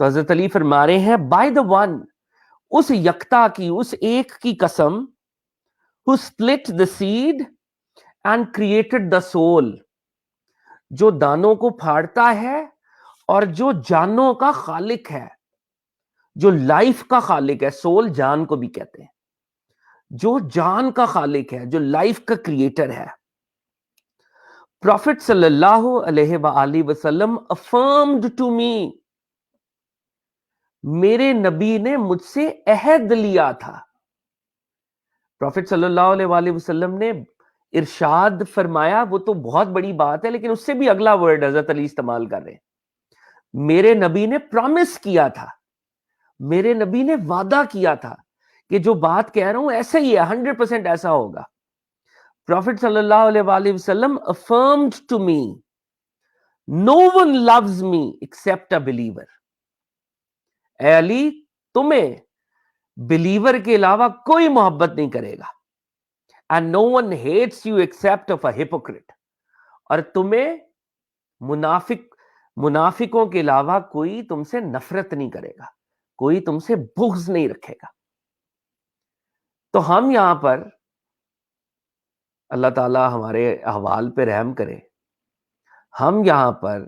تو حضرت علی فرما رہے ہیں بائی دا ون، اس یکتا کی، اس ایک کی قسم، who split the seed and created the soul، جو دانوں کو پھاڑتا ہے اور جو جانوں کا خالق ہے، جو لائف کا خالق ہے. سول جان کو بھی کہتے ہیں، جو جان کا خالق ہے، جو لائف کا کریٹر ہے. پروفٹ صلی اللہ علیہ وآلہ وسلم affirmed to me، میرے نبی نے مجھ سے عہد لیا تھا. پروفٹ صلی اللہ علیہ وآلہ وسلم نے ارشاد فرمایا، وہ تو بہت بڑی بات ہے، لیکن اس سے بھی اگلا ورڈ حضرت علی استعمال کر رہے ہیں. میرے نبی نے پرومس کیا تھا، میرے نبی نے وعدہ کیا تھا کہ جو بات کہہ رہا ہوں ایسا ہی ہے، 100% ایسا ہوگا. پروفٹ صلی اللہ علیہ وآلہ وسلم affirmed to me no one loves me except a believer، اے علی تمہیں بلیور کے علاوہ کوئی محبت نہیں کرے گا. And no one hates you except of a hypocrite، اور تمہیں منافقوں کے علاوہ کوئی تم سے نفرت نہیں کرے گا، کوئی تم سے بغض نہیں رکھے گا. تو ہم یہاں پر اللہ تعالی ہمارے احوال پہ رحم کرے، ہم یہاں پر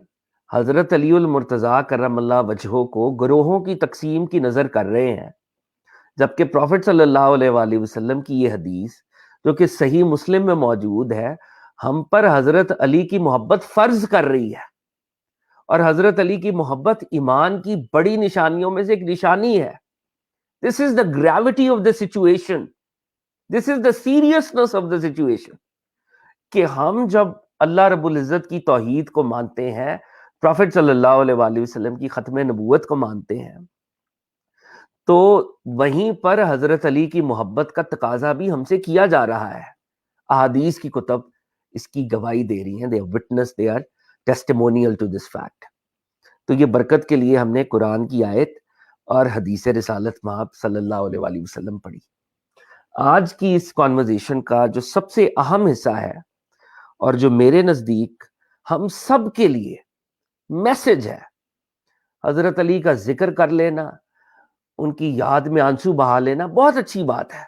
حضرت علی المرتضیٰ کرم اللہ وجہہ کو گروہوں کی تقسیم کی نظر کر رہے ہیں، جبکہ پروفٹ صلی اللہ علیہ وآلہ وسلم کی یہ حدیث جو کہ صحیح مسلم میں موجود ہے، ہم پر حضرت علی کی محبت فرض کر رہی ہے. اور حضرت علی کی محبت ایمان کی بڑی نشانیوں میں سے ایک نشانی ہے. This is the gravity of the situation. This is the seriousness of the situation. کہ ہم جب اللہ رب العزت کی توحید کو مانتے ہیں، پروفٹ صلی اللہ علیہ وآلہ وسلم کی ختم نبوت کو مانتے ہیں، تو وہیں پر حضرت علی کی محبت کا تقاضا بھی ہم سے کیا جا رہا ہے. احادیث کی کتب اس کی گواہی دے رہی ہیں. They have witnessed, they are testimonial to this fact. تو یہ برکت کے لیے ہم نے قرآن کی آیت اور حدیث رسالت مآب صلی اللہ علیہ وآلہ وسلم پڑھی. آج کی اس کانورزیشن کا جو سب سے اہم حصہ ہے اور جو میرے نزدیک ہم سب کے لیے میسج ہے، حضرت علی کا ذکر کر لینا، ان کی یاد میں آنسو بہا لینا بہت اچھی بات ہے،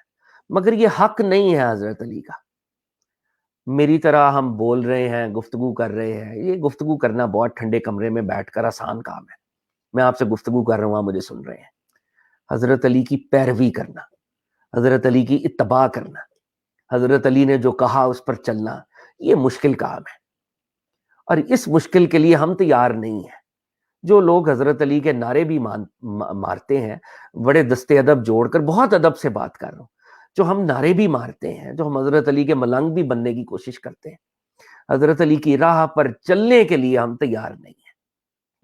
مگر یہ حق نہیں ہے حضرت علی کا. میری طرح ہم بول رہے ہیں، گفتگو کر رہے ہیں، یہ گفتگو کرنا بہت ٹھنڈے کمرے میں بیٹھ کر آسان کام ہے. میں آپ سے گفتگو کر رہا ہوں، آپ مجھے سن رہے ہیں. حضرت علی کی پیروی کرنا، حضرت علی کی اتباع کرنا، حضرت علی نے جو کہا اس پر چلنا، یہ مشکل کام ہے، اور اس مشکل کے لیے ہم تیار نہیں ہیں. جو لوگ حضرت علی کے نعرے بھی مارتے ہیں، بڑے دستے ادب جوڑ کر، بہت ادب سے بات کر رہا ہوں، جو ہم نعرے بھی مارتے ہیں، جو ہم حضرت علی کے ملنگ بھی بننے کی کوشش کرتے ہیں، حضرت علی کی راہ پر چلنے کے لیے ہم تیار نہیں ہیں.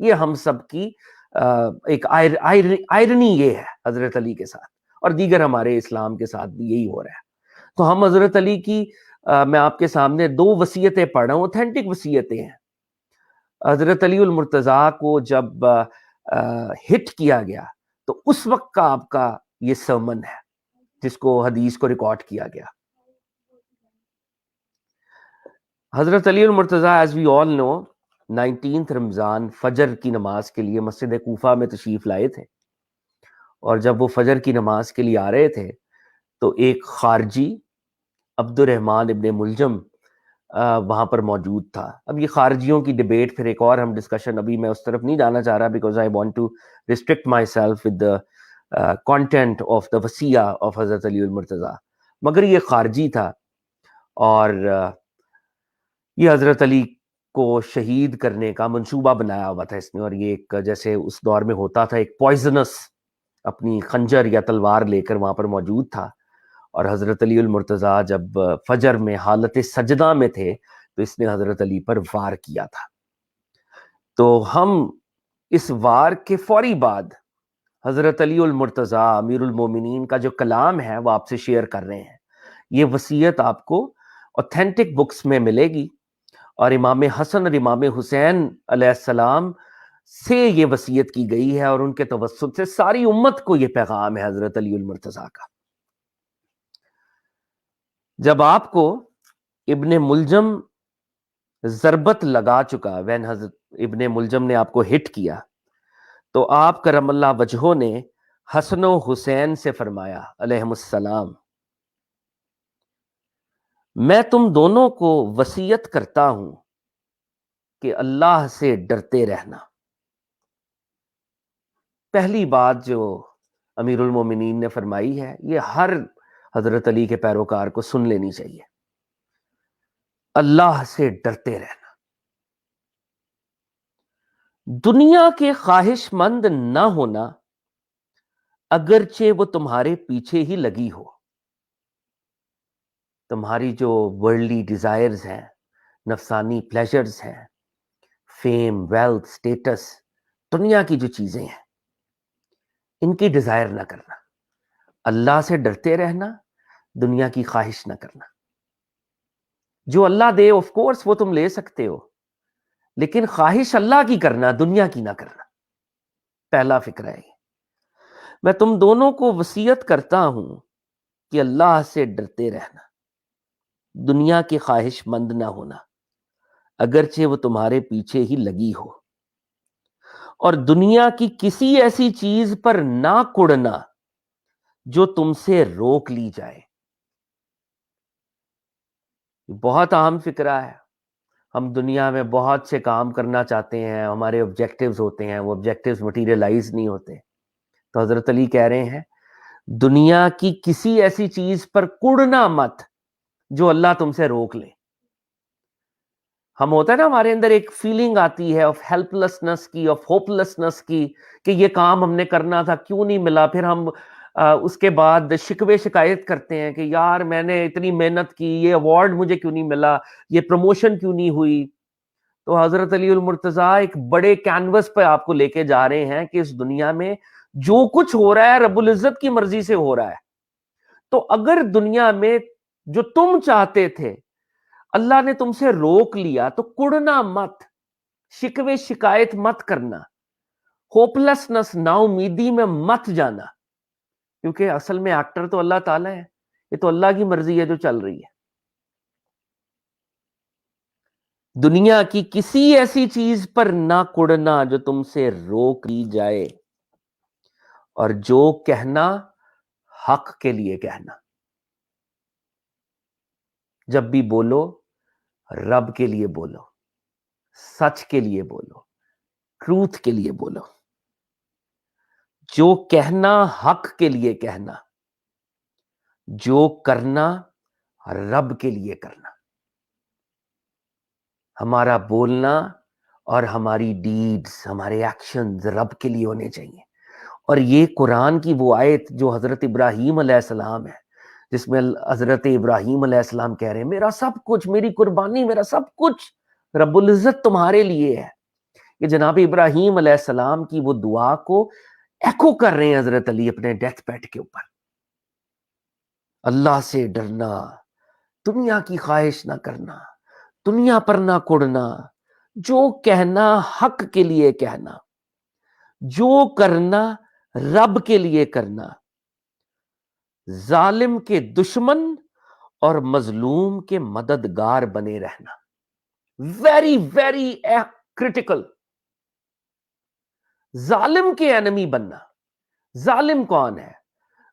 یہ ہم سب کی ایک آئرنی یہ ہے حضرت علی کے ساتھ، اور دیگر ہمارے اسلام کے ساتھ بھی یہی ہو رہا ہے. تو ہم حضرت علی کی میں آپ کے سامنے 2 وصیتیں پڑھ رہا ہوں، اوتھینٹک وصیتیں ہیں. حضرت علی المرتضیٰ کو جب ہٹ کیا گیا تو اس وقت کا آپ کا یہ سرمن ہے جس کو حدیث کو ریکارڈ کیا گیا. حضرت علی المرتضیٰ ایز وی آل نو 19 رمضان فجر کی نماز کے لیے مسجد کوفہ میں تشریف لائے تھے، اور جب وہ فجر کی نماز کے لیے آ رہے تھے تو ایک خارجی عبد الرحمن ابن ملجم وہاں پر موجود تھا. اب یہ خارجیوں کی ڈیبیٹ پھر ایک اور ہم ڈسکشن, ابھی میں اس طرف نہیں جانا چاہ رہا because I want to restrict myself with the content of the وصیہ آف حضرت علی المرتضیٰ. مگر یہ خارجی تھا اور یہ حضرت علی کو شہید کرنے کا منصوبہ بنایا ہوا تھا اس نے, اور یہ ایک جیسے اس دور میں ہوتا تھا ایک پوائزنس اپنی خنجر یا تلوار لے کر وہاں پر موجود تھا. اور حضرت علی المرتضیٰ جب فجر میں حالت سجدہ میں تھے تو اس نے حضرت علی پر وار کیا تھا. تو ہم اس وار کے فوری بعد حضرت علی المرتضیٰ امیر المومنین کا جو کلام ہے وہ آپ سے شیئر کر رہے ہیں. یہ وصیت آپ کو اوتھینٹک بکس میں ملے گی, اور امام حسن اور امام حسین علیہ السلام سے یہ وصیت کی گئی ہے, اور ان کے توسط سے ساری امت کو یہ پیغام ہے حضرت علی المرتضیٰ کا. جب آپ کو ابن ملجم ضربت لگا چکا, وین حضرت ابن ملجم نے آپ کو ہٹ کیا, تو آپ کرم اللہ وجہہ نے حسن و حسین سے فرمایا علیہم السلام, میں تم دونوں کو وصیت کرتا ہوں کہ اللہ سے ڈرتے رہنا. پہلی بات جو امیر المومنین نے فرمائی ہے یہ ہر حضرت علی کے پیروکار کو سن لینی چاہیے, اللہ سے ڈرتے رہنا. دنیا کے خواہش مند نہ ہونا اگرچہ وہ تمہارے پیچھے ہی لگی ہو. تمہاری جو ورلڈلی ڈیزائرز ہیں, نفسانی پلیجرز ہیں, فیم, ویلتھ, سٹیٹس, دنیا کی جو چیزیں ہیں ان کی ڈیزائر نہ کرنا, اللہ سے ڈرتے رہنا, دنیا کی خواہش نہ کرنا. جو اللہ دے آف کورس وہ تم لے سکتے ہو, لیکن خواہش اللہ کی کرنا, دنیا کی نہ کرنا. پہلا فکر ہے. میں تم دونوں کو وصیت کرتا ہوں کہ اللہ سے ڈرتے رہنا, دنیا کی خواہش مند نہ ہونا اگرچہ وہ تمہارے پیچھے ہی لگی ہو, اور دنیا کی کسی ایسی چیز پر نہ کڑنا جو تم سے روک لی جائے. بہت اہم فکرہ ہے. ہم دنیا میں بہت سے کام کرنا چاہتے ہیں, ہمارے آبجیکٹیوز ہوتے ہیں, وہ آبجیکٹیوز مٹیریلائز نہیں ہوتے. تو حضرت علی کہہ رہے ہیں دنیا کی کسی ایسی چیز پر کڑنا مت جو اللہ تم سے روک لے. ہم ہوتا ہے نا, ہمارے اندر ایک فیلنگ آتی ہے آف ہیلپ لیسنس کی, آف ہوپ لیسنس کی, کہ یہ کام ہم نے کرنا تھا کیوں نہیں ملا. پھر ہم اس کے بعد شکوے شکایت کرتے ہیں کہ یار میں نے اتنی محنت کی, یہ ایوارڈ مجھے کیوں نہیں ملا, یہ پروموشن کیوں نہیں ہوئی. تو حضرت علی المرتضیٰ ایک بڑے کینوس پہ آپ کو لے کے جا رہے ہیں کہ اس دنیا میں جو کچھ ہو رہا ہے رب العزت کی مرضی سے ہو رہا ہے. تو اگر دنیا میں جو تم چاہتے تھے اللہ نے تم سے روک لیا تو کڑنا مت, شکوے شکایت مت کرنا, ہوپلیسنس, نا امیدی میں مت جانا, کیونکہ اصل میں ایکٹر تو اللہ تعالیٰ ہے, یہ تو اللہ کی مرضی ہے جو چل رہی ہے. دنیا کی کسی ایسی چیز پر نہ کڑنا جو تم سے روک لی جائے, اور جو کہنا حق کے لیے کہنا. جب بھی بولو رب کے لیے بولو, سچ کے لیے بولو, ٹروتھ کے لیے بولو. جو کہنا حق کے لیے کہنا, جو کرنا رب کے لیے کرنا. ہمارا بولنا اور ہماری ڈیڈز, ہمارے ایکشنز رب کے لیے ہونے چاہیے. اور یہ قرآن کی وہ آیت جو حضرت ابراہیم علیہ السلام ہے, جس میں حضرت ابراہیم علیہ السلام کہہ رہے ہیں میرا سب کچھ, میری قربانی, میرا سب کچھ رب العزت تمہارے لیے ہے. کہ جناب ابراہیم علیہ السلام کی وہ دعا کو ایکو کر رہے ہیں حضرت علی اپنے ڈیتھ بیڈ کے اوپر. اللہ سے ڈرنا, دنیا کی خواہش نہ کرنا, دنیا پر نہ کڑنا, جو کہنا حق کے لیے کہنا, جو کرنا رب کے لیے کرنا, ظالم کے دشمن اور مظلوم کے مددگار بنے رہنا. Very very critical. ظالم کے اینمی بننا. ظالم کون ہے؟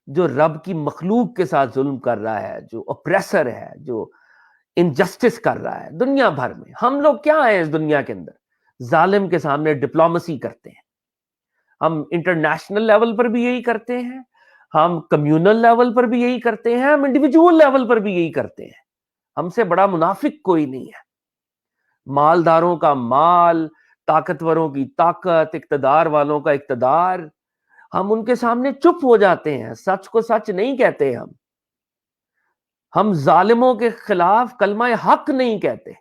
جو رب کی مخلوق کے ساتھ ظلم کر رہا ہے، جو اپریسر ہے، جو انجسٹس کر رہا ہے دنیا بھر میں. ہم لوگ کیا ہیں اس دنیا کے اندر؟ ظالم کے سامنے ڈپلومسی کرتے ہیں. ہم انٹرنیشنل لیول پر بھی یہی کرتے ہیں، ہم کمیونل لیول پر بھی یہی کرتے ہیں، ہم انڈیویجول لیول پر بھی یہی کرتے ہیں. ہم سے بڑا منافق کوئی نہیں ہے. مالداروں کا مال، طاقتوروں کی طاقت، اقتدار والوں کا اقتدار، ہم ان کے سامنے چپ ہو جاتے ہیں، سچ کو سچ نہیں کہتے. ہم ظالموں کے خلاف کلمہ حق نہیں کہتے.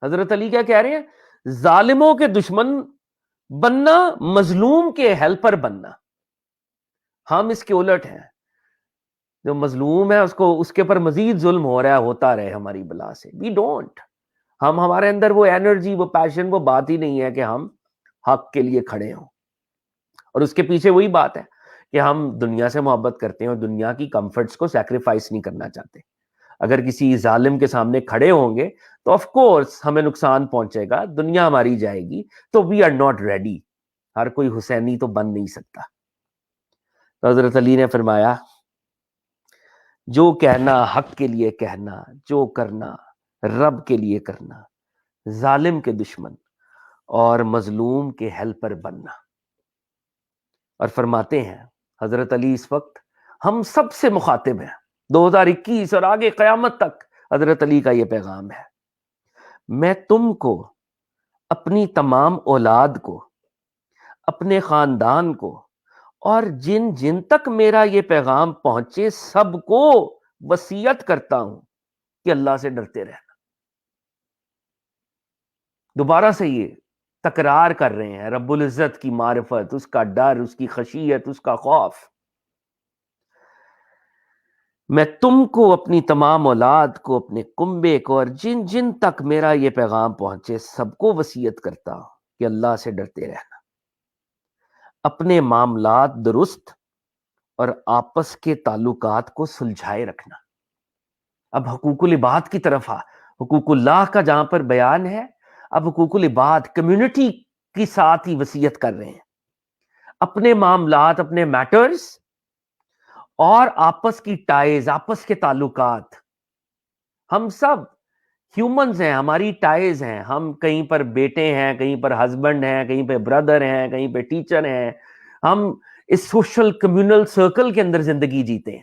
حضرت علی کیا کہہ رہے ہیں؟ ظالموں کے دشمن بننا، مظلوم کے ہیلپر بننا. ہم اس کے الٹ ہیں. جو مظلوم ہے اس کے پر مزید ظلم ہو رہا ہے، ہوتا رہے ہماری بلا سے. We don't. ہمارے اندر وہ انرجی، وہ پیشن، وہ بات ہی نہیں ہے کہ ہم حق کے لیے کھڑے ہوں. اور اس کے پیچھے وہی بات ہے کہ ہم دنیا سے محبت کرتے ہیں اور دنیا کی کمفرٹس کو سیکریفائس نہیں کرنا چاہتے. اگر کسی ظالم کے سامنے کھڑے ہوں گے تو آف کورس ہمیں نقصان پہنچے گا، دنیا ہماری جائے گی. تو وی آر ناٹ ریڈی. ہر کوئی حسینی تو بن نہیں سکتا. تو حضرت علی نے فرمایا جو کہنا حق کے لیے کہنا، جو کرنا رب کے لیے کرنا، ظالم کے دشمن اور مظلوم کے ہیلپر بننا. اور فرماتے ہیں حضرت علی اس وقت ہم سب سے مخاطب ہیں، 2021 اور آگے قیامت تک حضرت علی کا یہ پیغام ہے. میں تم کو، اپنی تمام اولاد کو، اپنے خاندان کو اور جن جن تک میرا یہ پیغام پہنچے سب کو وصیت کرتا ہوں کہ اللہ سے ڈرتے رہنا. دوبارہ سے یہ تکرار کر رہے ہیں رب العزت کی معرفت، اس کا ڈر، اس کی خشیت، اس کا خوف. میں تم کو، اپنی تمام اولاد کو، اپنے کنبے کو اور جن جن تک میرا یہ پیغام پہنچے سب کو وصیت کرتا ہوں کہ اللہ سے ڈرتے رہنا، اپنے معاملات درست اور آپس کے تعلقات کو سلجھائے رکھنا. اب حقوق العباد کی طرف حقوق اللہ کا جہاں پر بیان ہے، اب حقوق العباد کمیونٹی کی ساتھ ہی وصیت کر رہے ہیں. اپنے معاملات، اپنے میٹرز اور آپس کی ٹائز، آپس کے تعلقات. ہم سب ہیومنز ہیں، ہماری ٹائز ہیں. ہم کہیں پر بیٹے ہیں، کہیں پر ہسبینڈ ہیں، کہیں پہ بردر ہیں، کہیں پہ ٹیچر ہیں. ہم اس سوشل کمیونل سرکل کے اندر زندگی جیتے ہیں.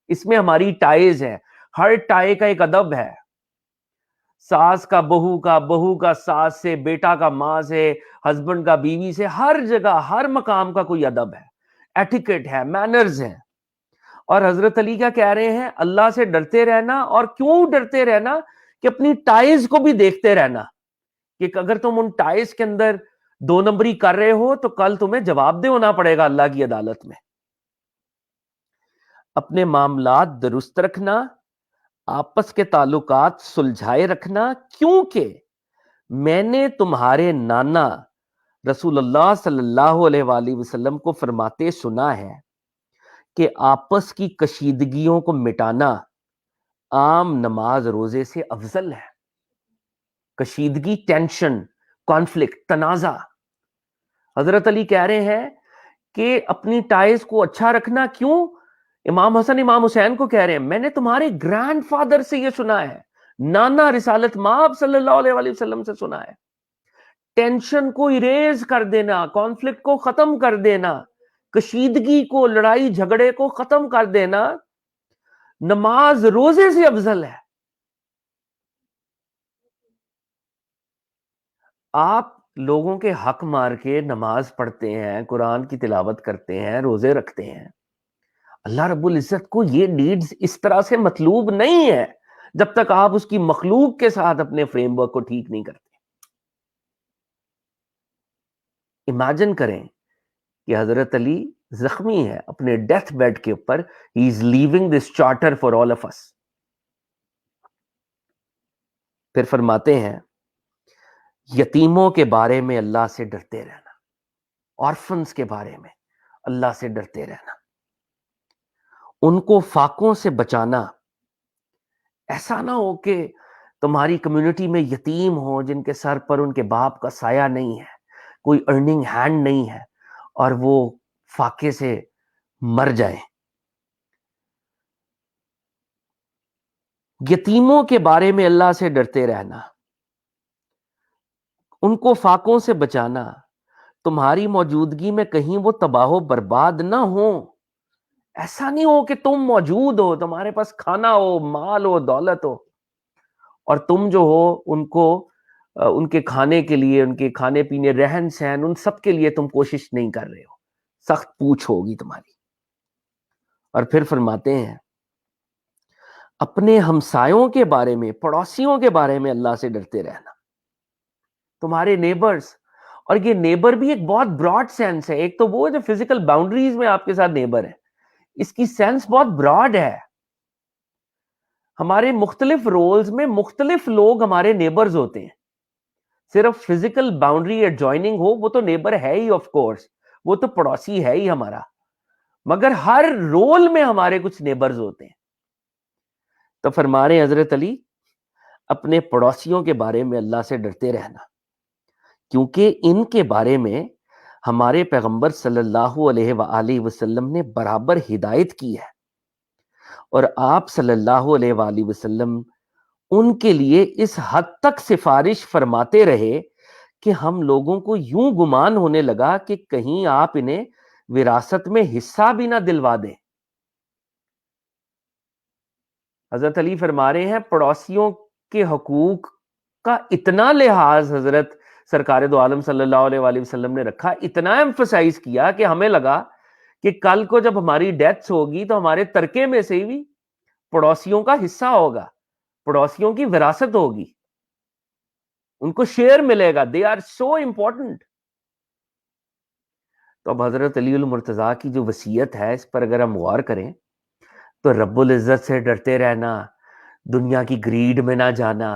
اس میں ہماری ٹائز ہے. ہر ٹائی کا ایک ادب ہے. ساس کا بہو کا، بہو کا ساس سے، بیٹا کا ماں سے، ہسبینڈ کا بیوی سے. ہر جگہ، ہر مقام کا کوئی ادب ہے، ایٹیکٹ ہے، مینرز ہیں. اور حضرت علی کیا کہہ رہے ہیں؟ اللہ سے ڈرتے رہنا. اور کیوں ڈرتے رہنا؟ کہ اپنی ٹائز کو بھی دیکھتے رہنا کہ اگر تم ان ٹائز کے اندر 2 نمبری کر رہے ہو تو کل تمہیں جواب دہ ہونا پڑے گا اللہ کی عدالت میں. اپنے معاملات درست رکھنا، آپس کے تعلقات سلجھائے رکھنا، کیونکہ میں نے تمہارے نانا رسول اللہ صلی اللہ علیہ وآلہ وسلم کو فرماتے سنا ہے کہ آپس کی کشیدگیوں کو مٹانا عام نماز روزے سے افضل ہے. کشیدگی، ٹینشن، کانفلکٹ، تنازع. حضرت علی کہہ رہے ہیں کہ اپنی ٹائز کو اچھا رکھنا. کیوں؟ امام حسن امام حسین کو کہہ رہے ہیں میں نے تمہارے گرینڈ فادر سے یہ سنا ہے، نانا رسالت مآب صلی اللہ علیہ وآلہ وسلم سے سنا ہے. ٹینشن کو اریز کر دینا، کانفلکٹ کو ختم کر دینا، کشیدگی کو، لڑائی جھگڑے کو ختم کر دینا نماز روزے سے افضل ہے. آپ لوگوں کے حق مار کے نماز پڑھتے ہیں، قرآن کی تلاوت کرتے ہیں، روزے رکھتے ہیں. اللہ رب العزت کو یہ نیڈز اس طرح سے مطلوب نہیں ہے جب تک آپ اس کی مخلوق کے ساتھ اپنے فریم ورک کو ٹھیک نہیں کرتے. امیجن کریں کہ حضرت علی زخمی ہے اپنے ڈیتھ بیڈ کے اوپر. He is leaving this charter for all of us. پھر فرماتے ہیں یتیموں کے بارے میں اللہ سے ڈرتے رہنا، آرفنز کے بارے میں اللہ سے ڈرتے رہنا، ان کو فاقوں سے بچانا. ایسا نہ ہو کہ تمہاری کمیونٹی میں یتیم ہو جن کے سر پر ان کے باپ کا سایہ نہیں ہے، کوئی ارننگ ہینڈ نہیں ہے، اور وہ فاقے سے مر جائیں. یتیموں کے بارے میں اللہ سے ڈرتے رہنا، ان کو فاقوں سے بچانا، تمہاری موجودگی میں کہیں وہ تباہ و برباد نہ ہو۔ ایسا نہیں ہو کہ تم موجود ہو، تمہارے پاس کھانا ہو، مال ہو، دولت ہو، اور تم جو ہو ان کو ان کے کھانے کے لیے، ان کے کھانے پینے، رہن سہن، ان سب کے لیے تم کوشش نہیں کر رہے ہو، سخت پوچھ ہوگی تمہاری۔ اور پھر فرماتے ہیں اپنے ہمسایوں کے بارے میں، پڑوسیوں کے بارے میں اللہ سے ڈرتے رہنا، تمہارے نیبرز۔ اور یہ نیبر بھی ایک بہت براڈ سینس ہے، ایک تو وہ جو فزیکل باؤنڈریز میں آپ کے ساتھ نیبر ہے، اس کی سینس بہت براڈ ہے۔ ہمارے مختلف رولز میں مختلف لوگ ہمارے نیبرز ہوتے ہیں، صرف فزیکل باؤنڈری ایڈجوائننگ ہو وہ تو نیبر ہے ہی، آف کورس وہ تو پڑوسی ہے ہی ہمارا، مگر ہر رول میں ہمارے کچھ نیبرز ہوتے ہیں۔ تو فرما رہے حضرت علی اپنے پڑوسیوں کے بارے میں اللہ سے ڈرتے رہنا، کیونکہ ان کے بارے میں ہمارے پیغمبر صلی اللہ علیہ وآلہ وسلم نے برابر ہدایت کی ہے، اور آپ صلی اللہ علیہ وآلہ وسلم ان کے لیے اس حد تک سفارش فرماتے رہے کہ ہم لوگوں کو یوں گمان ہونے لگا کہ کہیں آپ انہیں وراثت میں حصہ بھی نہ دلوا دیں۔ حضرت علی فرما رہے ہیں پڑوسیوں کے حقوق کا اتنا لحاظ حضرت سرکار دو عالم صلی اللہ علیہ وآلہ وسلم نے رکھا، اتنا ایمفسائز کیا کہ ہمیں لگا کہ کل کو جب ہماری ڈیتھ ہوگی تو ہمارے ترکے میں سے بھی پڑوسیوں کا حصہ ہوگا، پڑوسیوں کی وراثت ہوگی، ان کو شیئر ملے گا، دے آر سو امپورٹنٹ۔ تو اب حضرت علی المرتضیٰ کی جو وصیت ہے اس پر اگر ہم غور کریں تو رب العزت سے ڈرتے رہنا، دنیا کی گریڈ میں نہ جانا،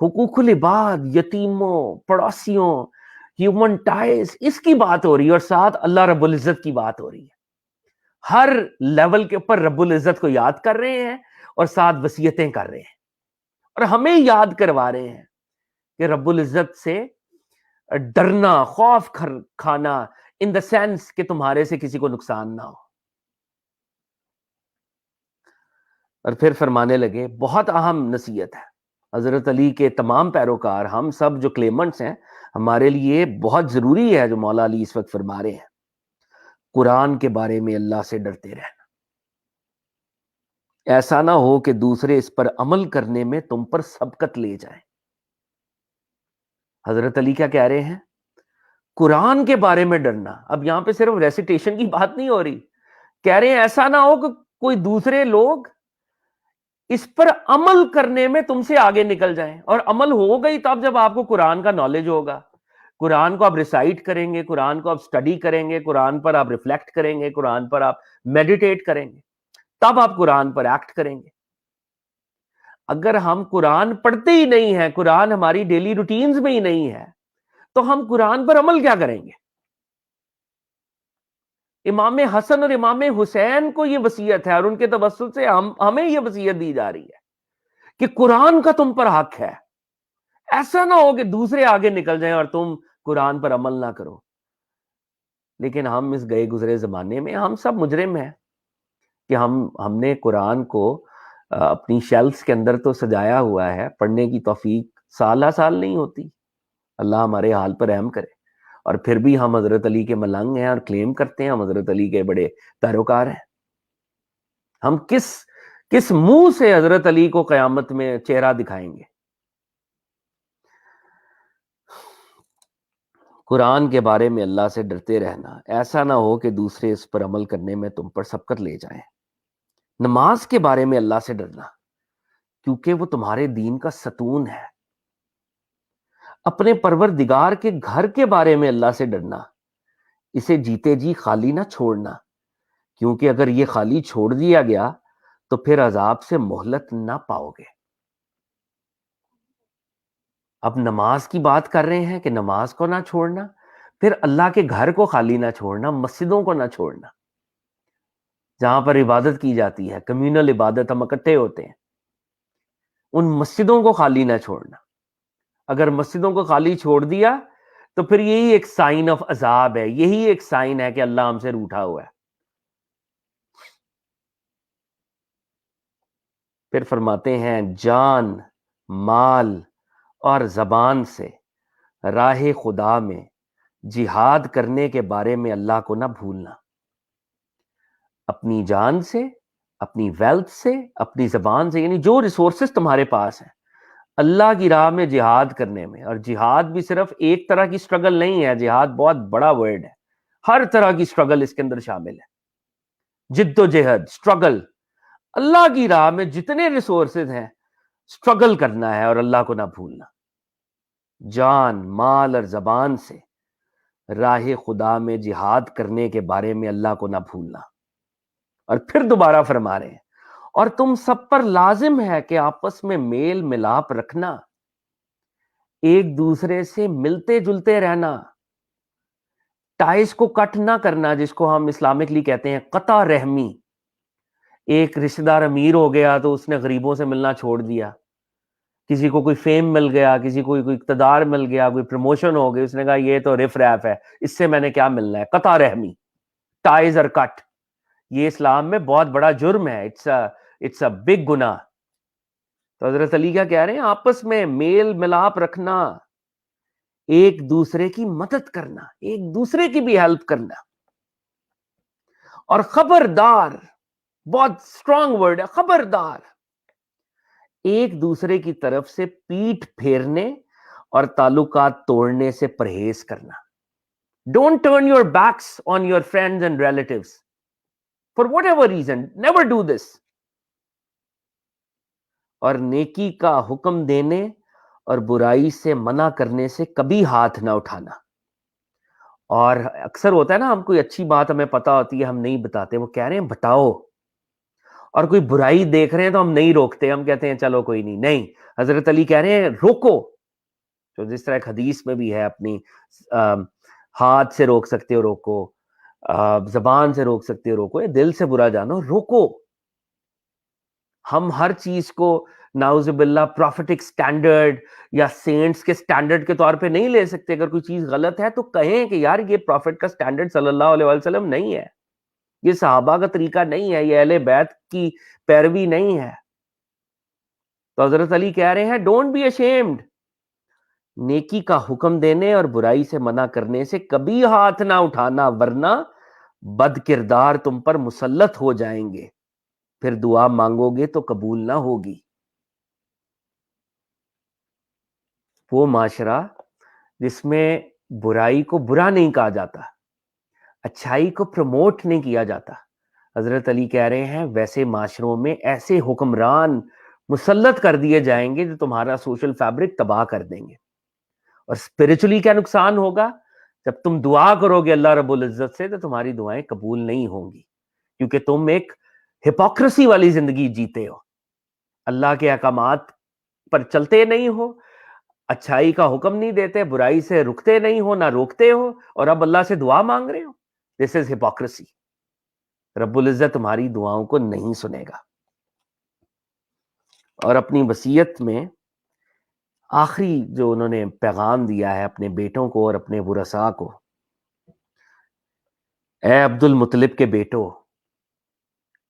حقوق العباد، یتیموں، پڑوسیوں، ہیومن ٹائز، اس کی بات ہو رہی ہے، اور ساتھ اللہ رب العزت کی بات ہو رہی ہے۔ ہر لیول کے اوپر رب العزت کو یاد کر رہے ہیں اور ساتھ وصیتیں کر رہے ہیں، اور ہمیں یاد کروا رہے ہیں کہ رب العزت سے ڈرنا، خوف کھانا، ان دا سینس کہ تمہارے سے کسی کو نقصان نہ ہو۔ اور پھر فرمانے لگے بہت اہم نصیحت ہے حضرت علی کے تمام پیروکار، ہم سب جو کلیمنٹس ہیں، ہمارے لیے بہت ضروری ہے جو مولا علی اس وقت فرما رہے ہیں، قرآن کے بارے میں اللہ سے ڈرتے رہنا، ایسا نہ ہو کہ دوسرے اس پر عمل کرنے میں تم پر سبقت لے جائیں۔ حضرت علی کیا کہہ رہے ہیں؟ قرآن کے بارے میں ڈرنا۔ اب یہاں پہ صرف ریسیٹیشن کی بات نہیں ہو رہی، کہہ رہے ہیں ایسا نہ ہو کہ کوئی دوسرے لوگ اس پر عمل کرنے میں تم سے آگے نکل جائیں، اور عمل ہوگا ہی تب جب آپ کو قرآن کا نالج ہوگا، قرآن کو آپ ریسائٹ کریں گے، قرآن کو آپ سٹڈی کریں گے، قرآن پر آپ ریفلیکٹ کریں گے، قرآن پر آپ میڈیٹیٹ کریں گے، تب آپ قرآن پر ایکٹ کریں گے۔ اگر ہم قرآن پڑھتے ہی نہیں ہیں، قرآن ہماری ڈیلی روٹینز میں ہی نہیں ہے، تو ہم قرآن پر عمل کیا کریں گے؟ امام حسن اور امام حسین کو یہ وصیت ہے، اور ان کے توسط سے ہمیں یہ وصیت دی جا رہی ہے کہ قرآن کا تم پر حق ہے، ایسا نہ ہو کہ دوسرے آگے نکل جائیں اور تم قرآن پر عمل نہ کرو۔ لیکن ہم اس گئے گزرے زمانے میں ہم سب مجرم ہیں کہ ہم نے قرآن کو اپنی شیلفز کے اندر تو سجایا ہوا ہے، پڑھنے کی توفیق سال ہر سال نہیں ہوتی۔ اللہ ہمارے حال پر رحم کرے، اور پھر بھی ہم حضرت علی کے ملنگ ہیں اور کلیم کرتے ہیں ہم حضرت علی کے بڑے پیروکار ہیں۔ ہم کس منہ سے حضرت علی کو قیامت میں چہرہ دکھائیں گے؟ قرآن کے بارے میں اللہ سے ڈرتے رہنا، ایسا نہ ہو کہ دوسرے اس پر عمل کرنے میں تم پر سبقت لے جائیں۔ نماز کے بارے میں اللہ سے ڈرنا، کیونکہ وہ تمہارے دین کا ستون ہے۔ اپنے پروردگار کے گھر کے بارے میں اللہ سے ڈرنا، اسے جیتے جی خالی نہ چھوڑنا، کیونکہ اگر یہ خالی چھوڑ دیا گیا تو پھر عذاب سے مہلت نہ پاؤ گے۔ اب نماز کی بات کر رہے ہیں کہ نماز کو نہ چھوڑنا، پھر اللہ کے گھر کو خالی نہ چھوڑنا، مسجدوں کو نہ چھوڑنا، جہاں پر عبادت کی جاتی ہے، کمیونل عبادت، ہم اکٹھے ہوتے ہیں، ان مسجدوں کو خالی نہ چھوڑنا۔ اگر مسجدوں کو خالی چھوڑ دیا تو پھر یہی ایک سائن آف عذاب ہے، یہی ایک سائن ہے کہ اللہ ہم سے روٹھا ہوا ہے۔ پھر فرماتے ہیں جان، مال اور زبان سے راہ خدا میں جہاد کرنے کے بارے میں اللہ کو نہ بھولنا. اپنی جان سے، اپنی ویلتھ سے، اپنی زبان سے، یعنی جو ریسورسز تمہارے پاس ہیں اللہ کی راہ میں جہاد کرنے میں. اور جہاد بھی صرف ایک طرح کی سٹرگل نہیں ہے، جہاد بہت بڑا ورڈ ہے، ہر طرح کی سٹرگل اس کے اندر شامل ہے. جد و جہد، سٹرگل، اللہ کی راہ میں جتنے ریسورسز ہیں سٹرگل کرنا ہے اور اللہ کو نہ بھولنا. جان، مال اور زبان سے راہ خدا میں جہاد کرنے کے بارے میں اللہ کو نہ بھولنا. اور پھر دوبارہ فرما رہے ہیں اور تم سب پر لازم ہے کہ آپس میں میل ملاپ رکھنا، ایک دوسرے سے ملتے جلتے رہنا، ٹائز کو کٹ نہ کرنا، جس کو ہم اسلامکلی کہتے ہیں قطع رحمی. ایک رشتہ دار امیر ہو گیا تو اس نے غریبوں سے ملنا چھوڑ دیا. کسی کو کوئی فیم مل گیا، کسی کو کوئی اقتدار مل گیا، کوئی پروموشن ہو گئی، اس نے کہا یہ تو رف ریف ہے، اس سے میں نے کیا ملنا ہے. قطع رحمی، ٹائز اور کٹ، یہ اسلام میں بہت بڑا جرم ہے. اٹس اے بگ گناہ. تو حضرت علی کیا کہہ رہے ہیں؟ آپس میں میل ملاپ رکھنا، ایک دوسرے کی مدد کرنا، ایک دوسرے کی بھی ہیلپ کرنا. اور خبردار، بہت اسٹرانگ ورڈ ہے، خبردار، ایک دوسرے کی طرف سے پیٹھ پھیرنے اور تعلقات توڑنے سے پرہیز کرنا. Don't turn your backs on your friends and relatives for whatever reason, never do this. اور نیکی کا حکم دینے اور برائی سے منع کرنے سے کبھی ہاتھ نہ اٹھانا. اور اکثر ہوتا ہے نا، ہم کوئی اچھی بات ہمیں پتا ہوتی ہے ہم نہیں بتاتے، وہ کہہ رہے ہیں بتاؤ. اور کوئی برائی دیکھ رہے ہیں تو ہم نہیں روکتے، ہم کہتے ہیں چلو کوئی نہیں. نہیں، حضرت علی کہہ رہے ہیں روکو. تو جس طرح ایک حدیث میں بھی ہے، اپنی ہاتھ سے روک سکتے ہو روکو، زبان سے روک سکتے ہو روکو، دل سے برا جانو روکو. ہم ہر چیز کو نعوذ باللہ پروفیٹک سٹینڈرڈ یا سینٹس کے سٹینڈرڈ کے طور پہ نہیں لے سکتے. اگر کوئی چیز غلط ہے تو کہیں کہ یار یہ پروفٹ کا سٹینڈرڈ صلی اللہ علیہ وسلم نہیں ہے، یہ صحابہ کا طریقہ نہیں ہے، یہ اہل بیت کی پیروی نہیں ہے. تو حضرت علی کہہ رہے ہیں ڈونٹ بی ashamed. نیکی کا حکم دینے اور برائی سے منع کرنے سے کبھی ہاتھ نہ اٹھانا، ورنہ بد کردار تم پر مسلط ہو جائیں گے، پھر دعا مانگو گے تو قبول نہ ہوگی. وہ معاشرہ جس میں برائی کو برا نہیں کہا جاتا، اچھائی کو پروموٹ نہیں کیا جاتا، حضرت علی کہہ رہے ہیں ویسے معاشروں میں ایسے حکمران مسلط کر دیے جائیں گے جو تمہارا سوشل فیبرک تباہ کر دیں گے. اور اسپرچولی کیا نقصان ہوگا؟ جب تم دعا کرو گے اللہ رب العزت سے تو تمہاری دعائیں قبول نہیں ہوں گی، کیونکہ تم ایک ہپوکریسی والی زندگی جیتے ہو، اللہ کے احکامات پر چلتے نہیں ہو، اچھائی کا حکم نہیں دیتے، برائی سے رکتے نہیں ہو، نہ روکتے ہو، اور اب اللہ سے دعا مانگ رہے ہو. دس از ہپوکریسی. رب العزت تمہاری دعاؤں کو نہیں سنے گا. اور اپنی وصیت میں آخری جو انہوں نے پیغام دیا ہے اپنے بیٹوں کو اور اپنے ورثاء کو، اے عبد المطلب کے بیٹو،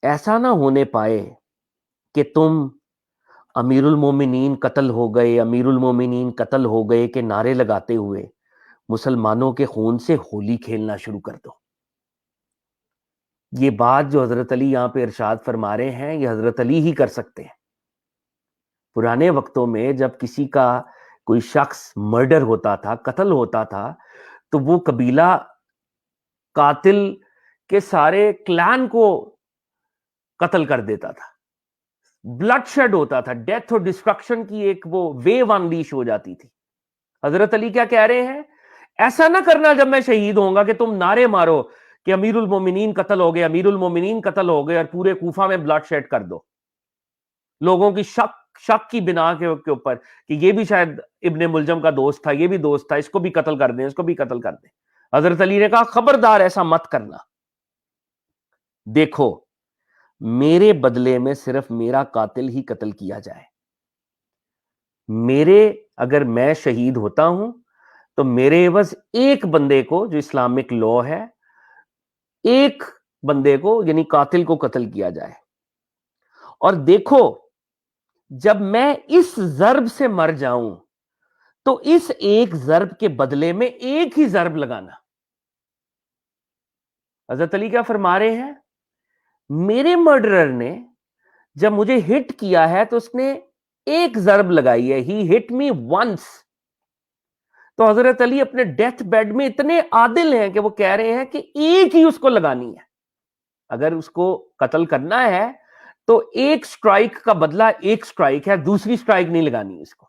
ایسا نہ ہونے پائے کہ تم امیر المومنین قتل ہو گئے، امیر المومنین قتل ہو گئے کہ نعرے لگاتے ہوئے مسلمانوں کے خون سے ہولی کھیلنا شروع کر دو. یہ بات جو حضرت علی یہاں پہ ارشاد فرما رہے ہیں یہ حضرت علی ہی کر سکتے ہیں. پرانے وقتوں میں جب کسی کا کوئی شخص مرڈر ہوتا تھا، قتل ہوتا تھا، تو وہ قبیلہ قاتل کے سارے کلان کو قتل کر دیتا تھا، بلڈ شیڈ ہوتا تھا، ڈیتھ اور ڈسٹرکشن کی ایک وہ ویو انلیش ہو جاتی تھی. حضرت علی کیا کہہ رہے ہیں؟ ایسا نہ کرنا جب میں شہید ہوں گا کہ تم نعرے مارو کہ امیر المومنین قتل ہو گئے، امیر المومنین قتل ہو گئے، اور پورے کوفہ میں بلڈ شیڈ کر دو، لوگوں کی شک کی بنا کے اوپر کہ یہ بھی شاید ابن ملجم کا دوست تھا، یہ بھی دوست تھا، اس کو بھی قتل کر دیں، اس کو بھی قتل کر دیں. حضرت علی نے کہا خبردار ایسا مت کرنا. دیکھو میرے بدلے میں صرف میرا قاتل ہی قتل کیا جائے. اگر میں شہید ہوتا ہوں تو میرے عوض ایک بندے کو، جو اسلامک لا ہے، ایک بندے کو یعنی قاتل کو قتل کیا جائے. اور دیکھو جب میں اس ضرب سے مر جاؤں تو اس ایک ضرب کے بدلے میں ایک ہی ضرب لگانا. حضرت علی کیا فرما رہے ہیں؟ میرے مرڈرر نے جب مجھے ہٹ کیا ہے تو اس نے ایک ضرب لگائی ہے. ہی ہٹ می ونس. تو حضرت علی اپنے ڈیتھ بیڈ میں اتنے عادل ہیں کہ وہ کہہ رہے ہیں کہ ایک ہی اس کو لگانی ہے. اگر اس کو قتل کرنا ہے تو ایک سٹرائک کا بدلہ ایک سٹرائک ہے, دوسری سٹرائک نہیں لگانی اس کو.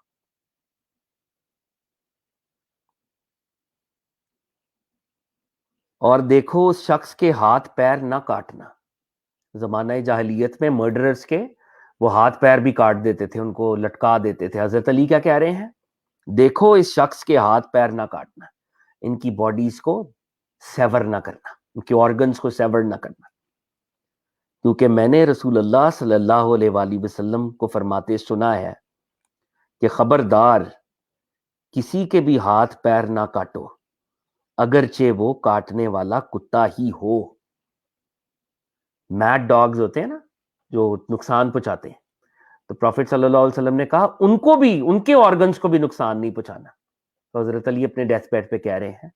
اور دیکھو اس شخص کے ہاتھ پیر نہ کاٹنا. زمانہ جاہلیت میں مرڈررز کے وہ ہاتھ پیر بھی کاٹ دیتے تھے, ان کو لٹکا دیتے تھے. حضرت علی کیا کہہ رہے ہیں؟ دیکھو اس شخص کے ہاتھ پیر نہ کاٹنا, ان کی باڈیز کو سیور نہ کرنا, ان کے آرگنز کو سیور نہ کرنا, کیونکہ میں نے رسول اللہ صلی اللہ علیہ وآلہ وسلم کو فرماتے سنا ہے کہ خبردار کسی کے بھی ہاتھ پیر نہ کاٹو اگرچہ وہ کاٹنے والا کتا ہی ہو. میڈ ڈاگز ہوتے ہیں نا جو نقصان پہنچاتے ہیں, تو پروفٹ صلی اللہ علیہ وسلم نے کہا ان کو بھی, ان کے آرگنز کو بھی نقصان نہیں پہنچانا. تو حضرت علی اپنے ڈیتھ بیڈ پہ کہہ رہے ہیں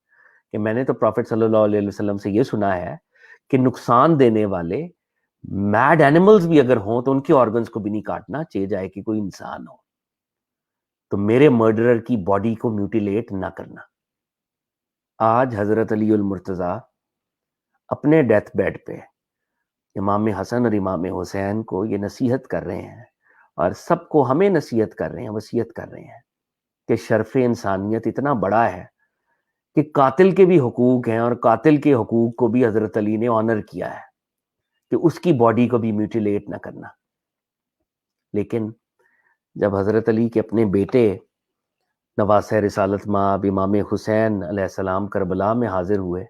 کہ میں نے تو پروفٹ صلی اللہ علیہ وسلم سے یہ سنا ہے کہ نقصان دینے والے میڈ اینیملز بھی اگر ہوں تو ان کے آرگنز کو بھی نہیں کاٹنا, چاہے جائے کہ کوئی انسان ہو. تو میرے مرڈرر کی باڈی کو میوٹیلیٹ نہ کرنا. آج حضرت علی المرتضیٰ اپنے ڈیتھ بیڈ پہ امام حسن اور امام حسین کو یہ نصیحت کر رہے ہیں, اور سب کو ہمیں نصیحت کر رہے ہیں, وصیت کر رہے ہیں کہ شرف انسانیت اتنا بڑا ہے کہ قاتل کے بھی حقوق ہیں, اور قاتل کے حقوق کو بھی حضرت علی نے آنر کیا ہے کہ اس کی باڈی کو بھی میوٹیلیٹ نہ کرنا. لیکن جب حضرت علی کے اپنے بیٹے نواسہ رسالت مآب امام حسین علیہ السلام کربلا میں حاضر ہوئے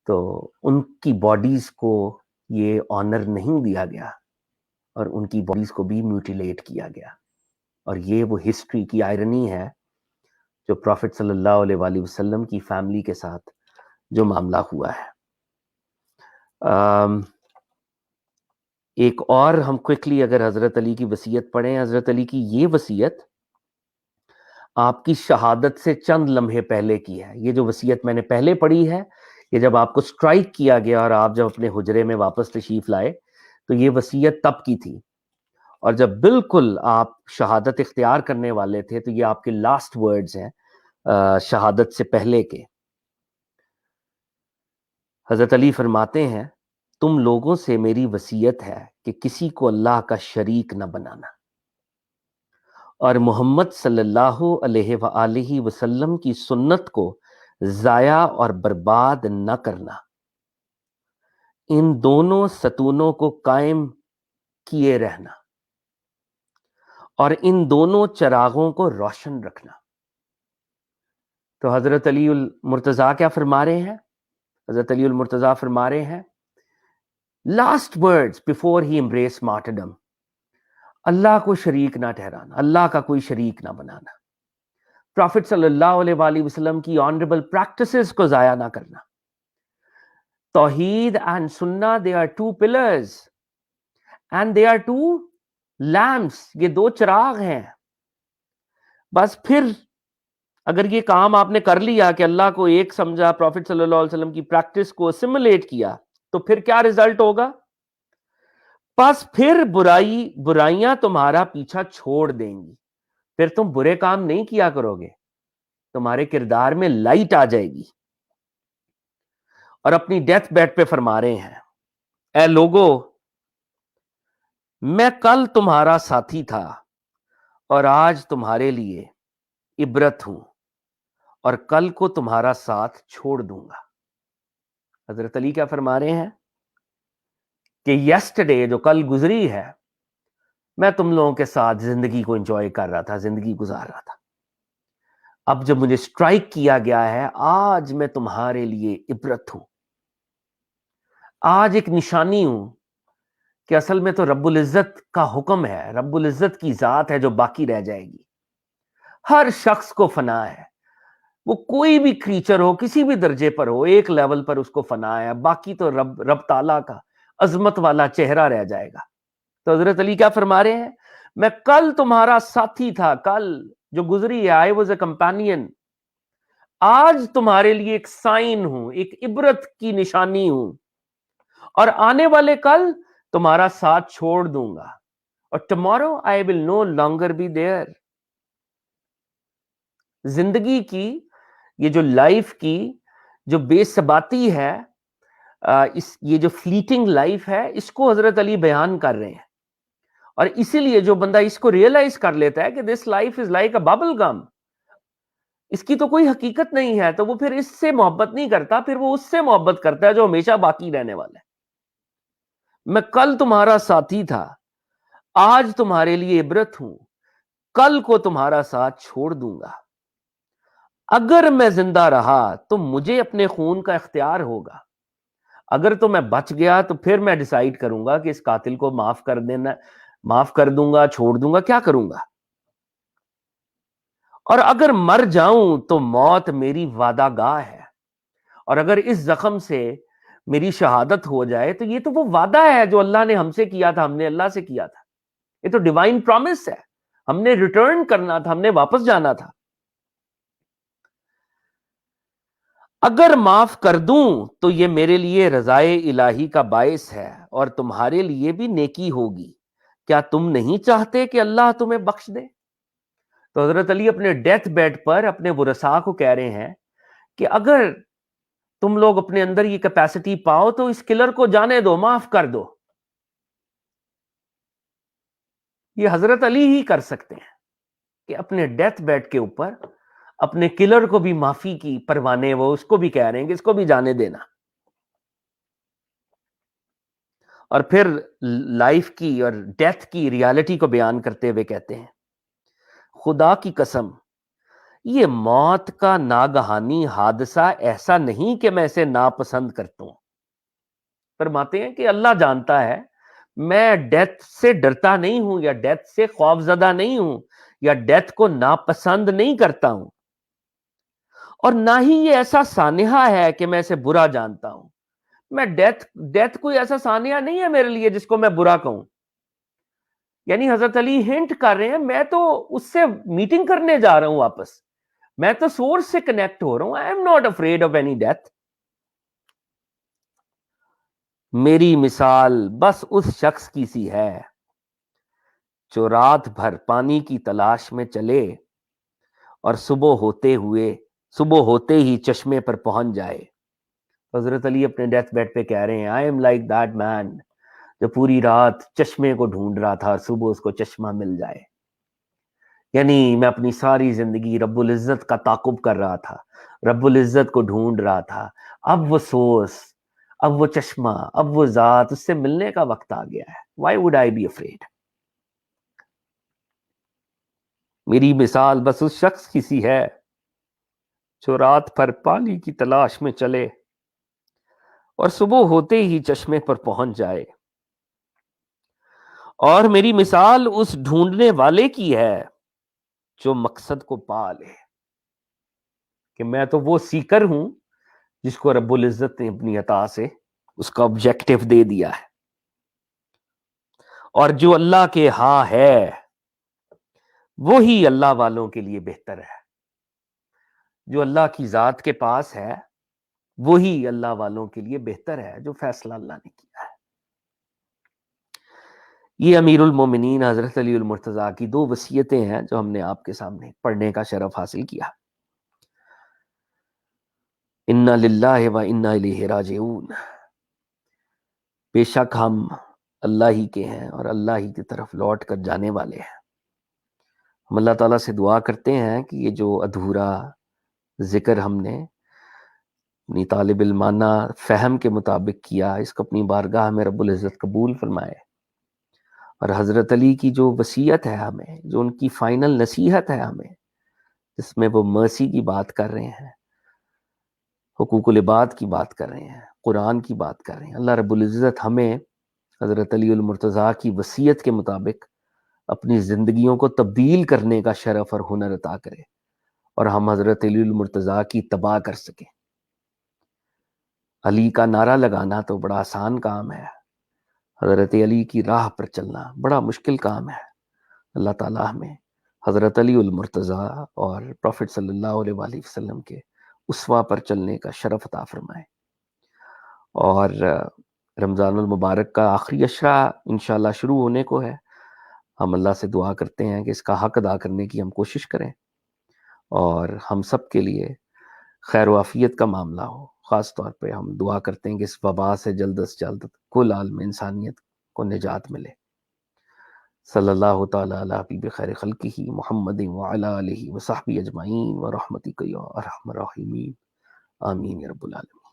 تو ان کی باڈیز کو یہ آنر نہیں دیا گیا, اور ان کی باڈیز کو بھی میوٹیلیٹ کیا گیا. اور یہ وہ ہسٹری کی آئرنی ہے جو پروفٹ صلی اللہ علیہ وآلہ وسلم کی فیملی کے ساتھ جو معاملہ ہوا ہے. ایک اور ہم کوئکلی اگر حضرت علی کی وصیت پڑھیں, حضرت علی کی یہ وصیت آپ کی شہادت سے چند لمحے پہلے کی ہے. یہ جو وصیت میں نے پہلے پڑھی ہے یہ جب آپ کو سٹرائک کیا گیا اور آپ جب اپنے حجرے میں واپس تشریف لائے تو یہ وصیت تب کی تھی, اور جب بالکل آپ شہادت اختیار کرنے والے تھے تو یہ آپ کے لاسٹ ورڈز ہیں شہادت سے پہلے کے. حضرت علی فرماتے ہیں تم لوگوں سے میری وصیت ہے کہ کسی کو اللہ کا شریک نہ بنانا, اور محمد صلی اللہ علیہ وآلہ وسلم کی سنت کو ضائع اور برباد نہ کرنا. ان دونوں ستونوں کو قائم کیے رہنا اور ان دونوں چراغوں کو روشن رکھنا. تو حضرت علی المرتضیٰ کیا فرما رہے ہیں؟ حضرت علی المرتضیٰ فرما رہے ہیں لاسٹ ورڈز بیفور ہی embrace martyrdom, اللہ کو شریک نہ ٹھہرانا, اللہ کا کوئی شریک نہ بنانا, پروفٹ صلی اللہ علیہ وآلہ وسلم کی آنریبل پریکٹسز کو ضائع نہ کرنا. توحید اینڈ سنہ they are two pillars and they are two lamps, یہ دو چراغ ہیں. بس پھر اگر یہ کام آپ نے کر لیا کہ اللہ کو ایک سمجھا, پروفٹ صلی اللہ علیہ وسلم کی پریکٹس کو اسیمولیٹ کیا, تو پھر کیا ریزلٹ ہوگا؟ بس پھر برائیاں تمہارا پیچھا چھوڑ دیں گی, پھر تم برے کام نہیں کیا کرو گے, تمہارے کردار میں لائٹ آ جائے گی. اور اپنی ڈیتھ بیڈ پہ فرما رہے ہیں اے لوگو میں کل تمہارا ساتھی تھا اور آج تمہارے لیے عبرت ہوں, اور کل کو تمہارا ساتھ چھوڑ دوں گا. حضرت علی کیا فرما رہے ہیں کہ یسٹرڈے جو کل گزری ہے میں تم لوگوں کے ساتھ زندگی کو انجوائے کر رہا تھا, زندگی گزار رہا تھا. اب جب مجھے سٹرائک کیا گیا ہے آج میں تمہارے لیے عبرت ہوں, آج ایک نشانی ہوں کہ اصل میں تو رب العزت کا حکم ہے, رب العزت کی ذات ہے جو باقی رہ جائے گی. ہر شخص کو فنا ہے, وہ کوئی بھی کریچر ہو, کسی بھی درجے پر ہو, ایک لیول پر اس کو فنا ہے, باقی تو رب تعالیٰ کا عظمت والا چہرہ رہ جائے گا. تو حضرت علی کیا فرما رہے ہیں میں کل تمہارا ساتھی تھا، کل جو گزری ہے، آئی واز اے کمپینین، آج تمہارے لیے ایک سائن ہوں، ایک عبرت کی نشانی ہوں، اور آنے والے کل تمہارا ساتھ چھوڑ دوں گا، اور tomorrow I will no longer be there. زندگی کی یہ جو لائف کی جو بے ثباتی ہے، یہ جو فلیٹنگ لائف ہے، اس کو حضرت علی بیان کر رہے ہیں، اور اسی لیے جو بندہ اس کو ریئلائز کر لیتا ہے کہ this life is like a bubble gum, اس کی تو کوئی حقیقت نہیں ہے، تو وہ پھر اس سے محبت نہیں کرتا، پھر وہ اس سے محبت کرتا ہے جو ہمیشہ باقی رہنے والا ہے۔ میں کل تمہارا ساتھی تھا، آج تمہارے لیے عبرت ہوں، کل کو تمہارا ساتھ چھوڑ دوں گا۔ اگر میں زندہ رہا تو مجھے اپنے خون کا اختیار ہوگا، اگر تو میں بچ گیا تو پھر میں ڈیسائیڈ کروں گا کہ اس قاتل کو معاف کر دوں گا، چھوڑ دوں گا، کیا کروں گا۔ اور اگر مر جاؤں تو موت میری وعدہ گاہ ہے، اور اگر اس زخم سے میری شہادت ہو جائے تو یہ تو وہ وعدہ ہے جو اللہ نے ہم سے کیا تھا، ہم نے اللہ سے کیا تھا، یہ تو ڈیوائن پرومس ہے، ہم نے ریٹرن کرنا تھا، ہم نے واپس جانا تھا۔ اگر معاف کر دوں تو یہ میرے لیے رضائے الہی کا باعث ہے، اور تمہارے لیے بھی نیکی ہوگی، کیا تم نہیں چاہتے کہ اللہ تمہیں بخش دے؟ تو حضرت علی اپنے ڈیتھ بیڈ پر اپنے ورثاء کو کہہ رہے ہیں کہ اگر تم لوگ اپنے اندر یہ کیپیسٹی پاؤ تو اس کلر کو جانے دو، معاف کر دو۔ یہ حضرت علی ہی کر سکتے ہیں کہ اپنے ڈیتھ بیڈ کے اوپر اپنے کلر کو بھی معافی کی پروانے، وہ اس کو بھی کہہ رہے ہیں کہ اس کو بھی جانے دینا، اور پھر لائف کی اور ڈیتھ کی ریالٹی کو بیان کرتے ہوئے کہتے ہیں خدا کی قسم یہ موت کا ناگہانی حادثہ ایسا نہیں کہ میں اسے ناپسند کرتا ہوں۔ فرماتے ہیں کہ اللہ جانتا ہے میں ڈیتھ سے ڈرتا نہیں ہوں، یا ڈیتھ سے خوف زدہ نہیں ہوں، یا ڈیتھ کو ناپسند نہیں کرتا ہوں، اور نہ ہی یہ ایسا سانحہ ہے کہ میں اسے برا جانتا ہوں۔ میں ڈیتھ کوئی ایسا سانحہ نہیں ہے میرے لیے جس کو میں برا کہوں۔ یعنی حضرت علی ہنٹ کر رہے ہیں میں تو اس سے میٹنگ کرنے جا رہا ہوں واپس، میں تو سورس سے کنیکٹ ہو رہا ہوں، آئی am not afraid of any death. میری مثال بس اس شخص کی سی ہے جو رات بھر پانی کی تلاش میں چلے اور صبح ہوتے ہی چشمے پر پہنچ جائے۔ حضرت علی اپنے ڈیتھ بیڈ پہ کہہ رہے ہیں آئی ایم لائک دیٹ مین جو پوری رات چشمے کو ڈھونڈ رہا تھا اور صبح اس کو چشمہ مل جائے۔ یعنی میں اپنی ساری زندگی رب العزت کا تعاقب کر رہا تھا، رب العزت کو ڈھونڈ رہا تھا، اب وہ سورس، اب وہ چشمہ، اب وہ ذات، اس سے ملنے کا وقت آ گیا ہے۔ Why would I be afraid? میری مثال بس اس شخص کی سی ہے جو رات بھر پانی کی تلاش میں چلے اور صبح ہوتے ہی چشمے پر پہنچ جائے، اور میری مثال اس ڈھونڈنے والے کی ہے جو مقصد کو پا لے، کہ میں تو وہ سیکر ہوں جس کو رب العزت نے اپنی عطا سے اس کا آبجیکٹو دے دیا ہے، اور جو اللہ کے ہاں ہے وہی اللہ والوں کے لیے بہتر ہے۔ جو اللہ کی ذات کے پاس ہے وہی اللہ والوں کے لیے بہتر ہے، جو فیصلہ اللہ نے کیا ہے۔ یہ امیر المومنین حضرت علی المرتضیٰ کی دو وصیتیں ہیں جو ہم نے آپ کے سامنے پڑھنے کا شرف حاصل کیا۔ انا للہ و انا الیہ راجعون، بے شک ہم اللہ ہی کے ہیں اور اللہ ہی کی طرف لوٹ کر جانے والے ہیں۔ ہم اللہ تعالیٰ سے دعا کرتے ہیں کہ یہ جو ادھورا ذکر ہم نے اپنی طالب علمانہ فہم کے مطابق کیا، اس کو اپنی بارگاہ میں رب العزت قبول فرمائے، اور حضرت علی کی جو وصیت ہے ہمیں، جو ان کی فائنل نصیحت ہے ہمیں، جس میں وہ مرسی کی بات کر رہے ہیں، حقوق العباد کی بات کر رہے ہیں، قرآن کی بات کر رہے ہیں، اللہ رب العزت ہمیں حضرت علی المرتضیٰ کی وصیت کے مطابق اپنی زندگیوں کو تبدیل کرنے کا شرف اور ہنر عطا کرے، اور ہم حضرت علی المرتضیٰ کی اتباع کر سکیں۔ علی کا نعرہ لگانا تو بڑا آسان کام ہے، حضرت علی کی راہ پر چلنا بڑا مشکل کام ہے۔ اللہ تعالیٰ ہمیں حضرت علی المرتضیٰ اور پروفٹ صلی اللہ علیہ وآلہ وسلم کے اسوا پر چلنے کا شرف عطا فرمائے. اور رمضان المبارک کا آخری عشرہ انشاءاللہ شروع ہونے کو ہے. ہم اللہ سے دعا کرتے ہیں کہ اس کا حق ادا کرنے کی ہم کوشش کریں اور ہم سب کے لیے خیر و عافیت کا معاملہ ہو. خاص طور پہ ہم دعا کرتے ہیں کہ اس وبا سے جلد از جلد کل عالم انسانیت کو نجات ملے. صلی اللہ تعالیٰ علی حبیب خیر خلقہ محمد وعلی آلہ وصحبہ اجمعین ورحمتک یا ارحم الراحمین. آمین یا رب العالمین.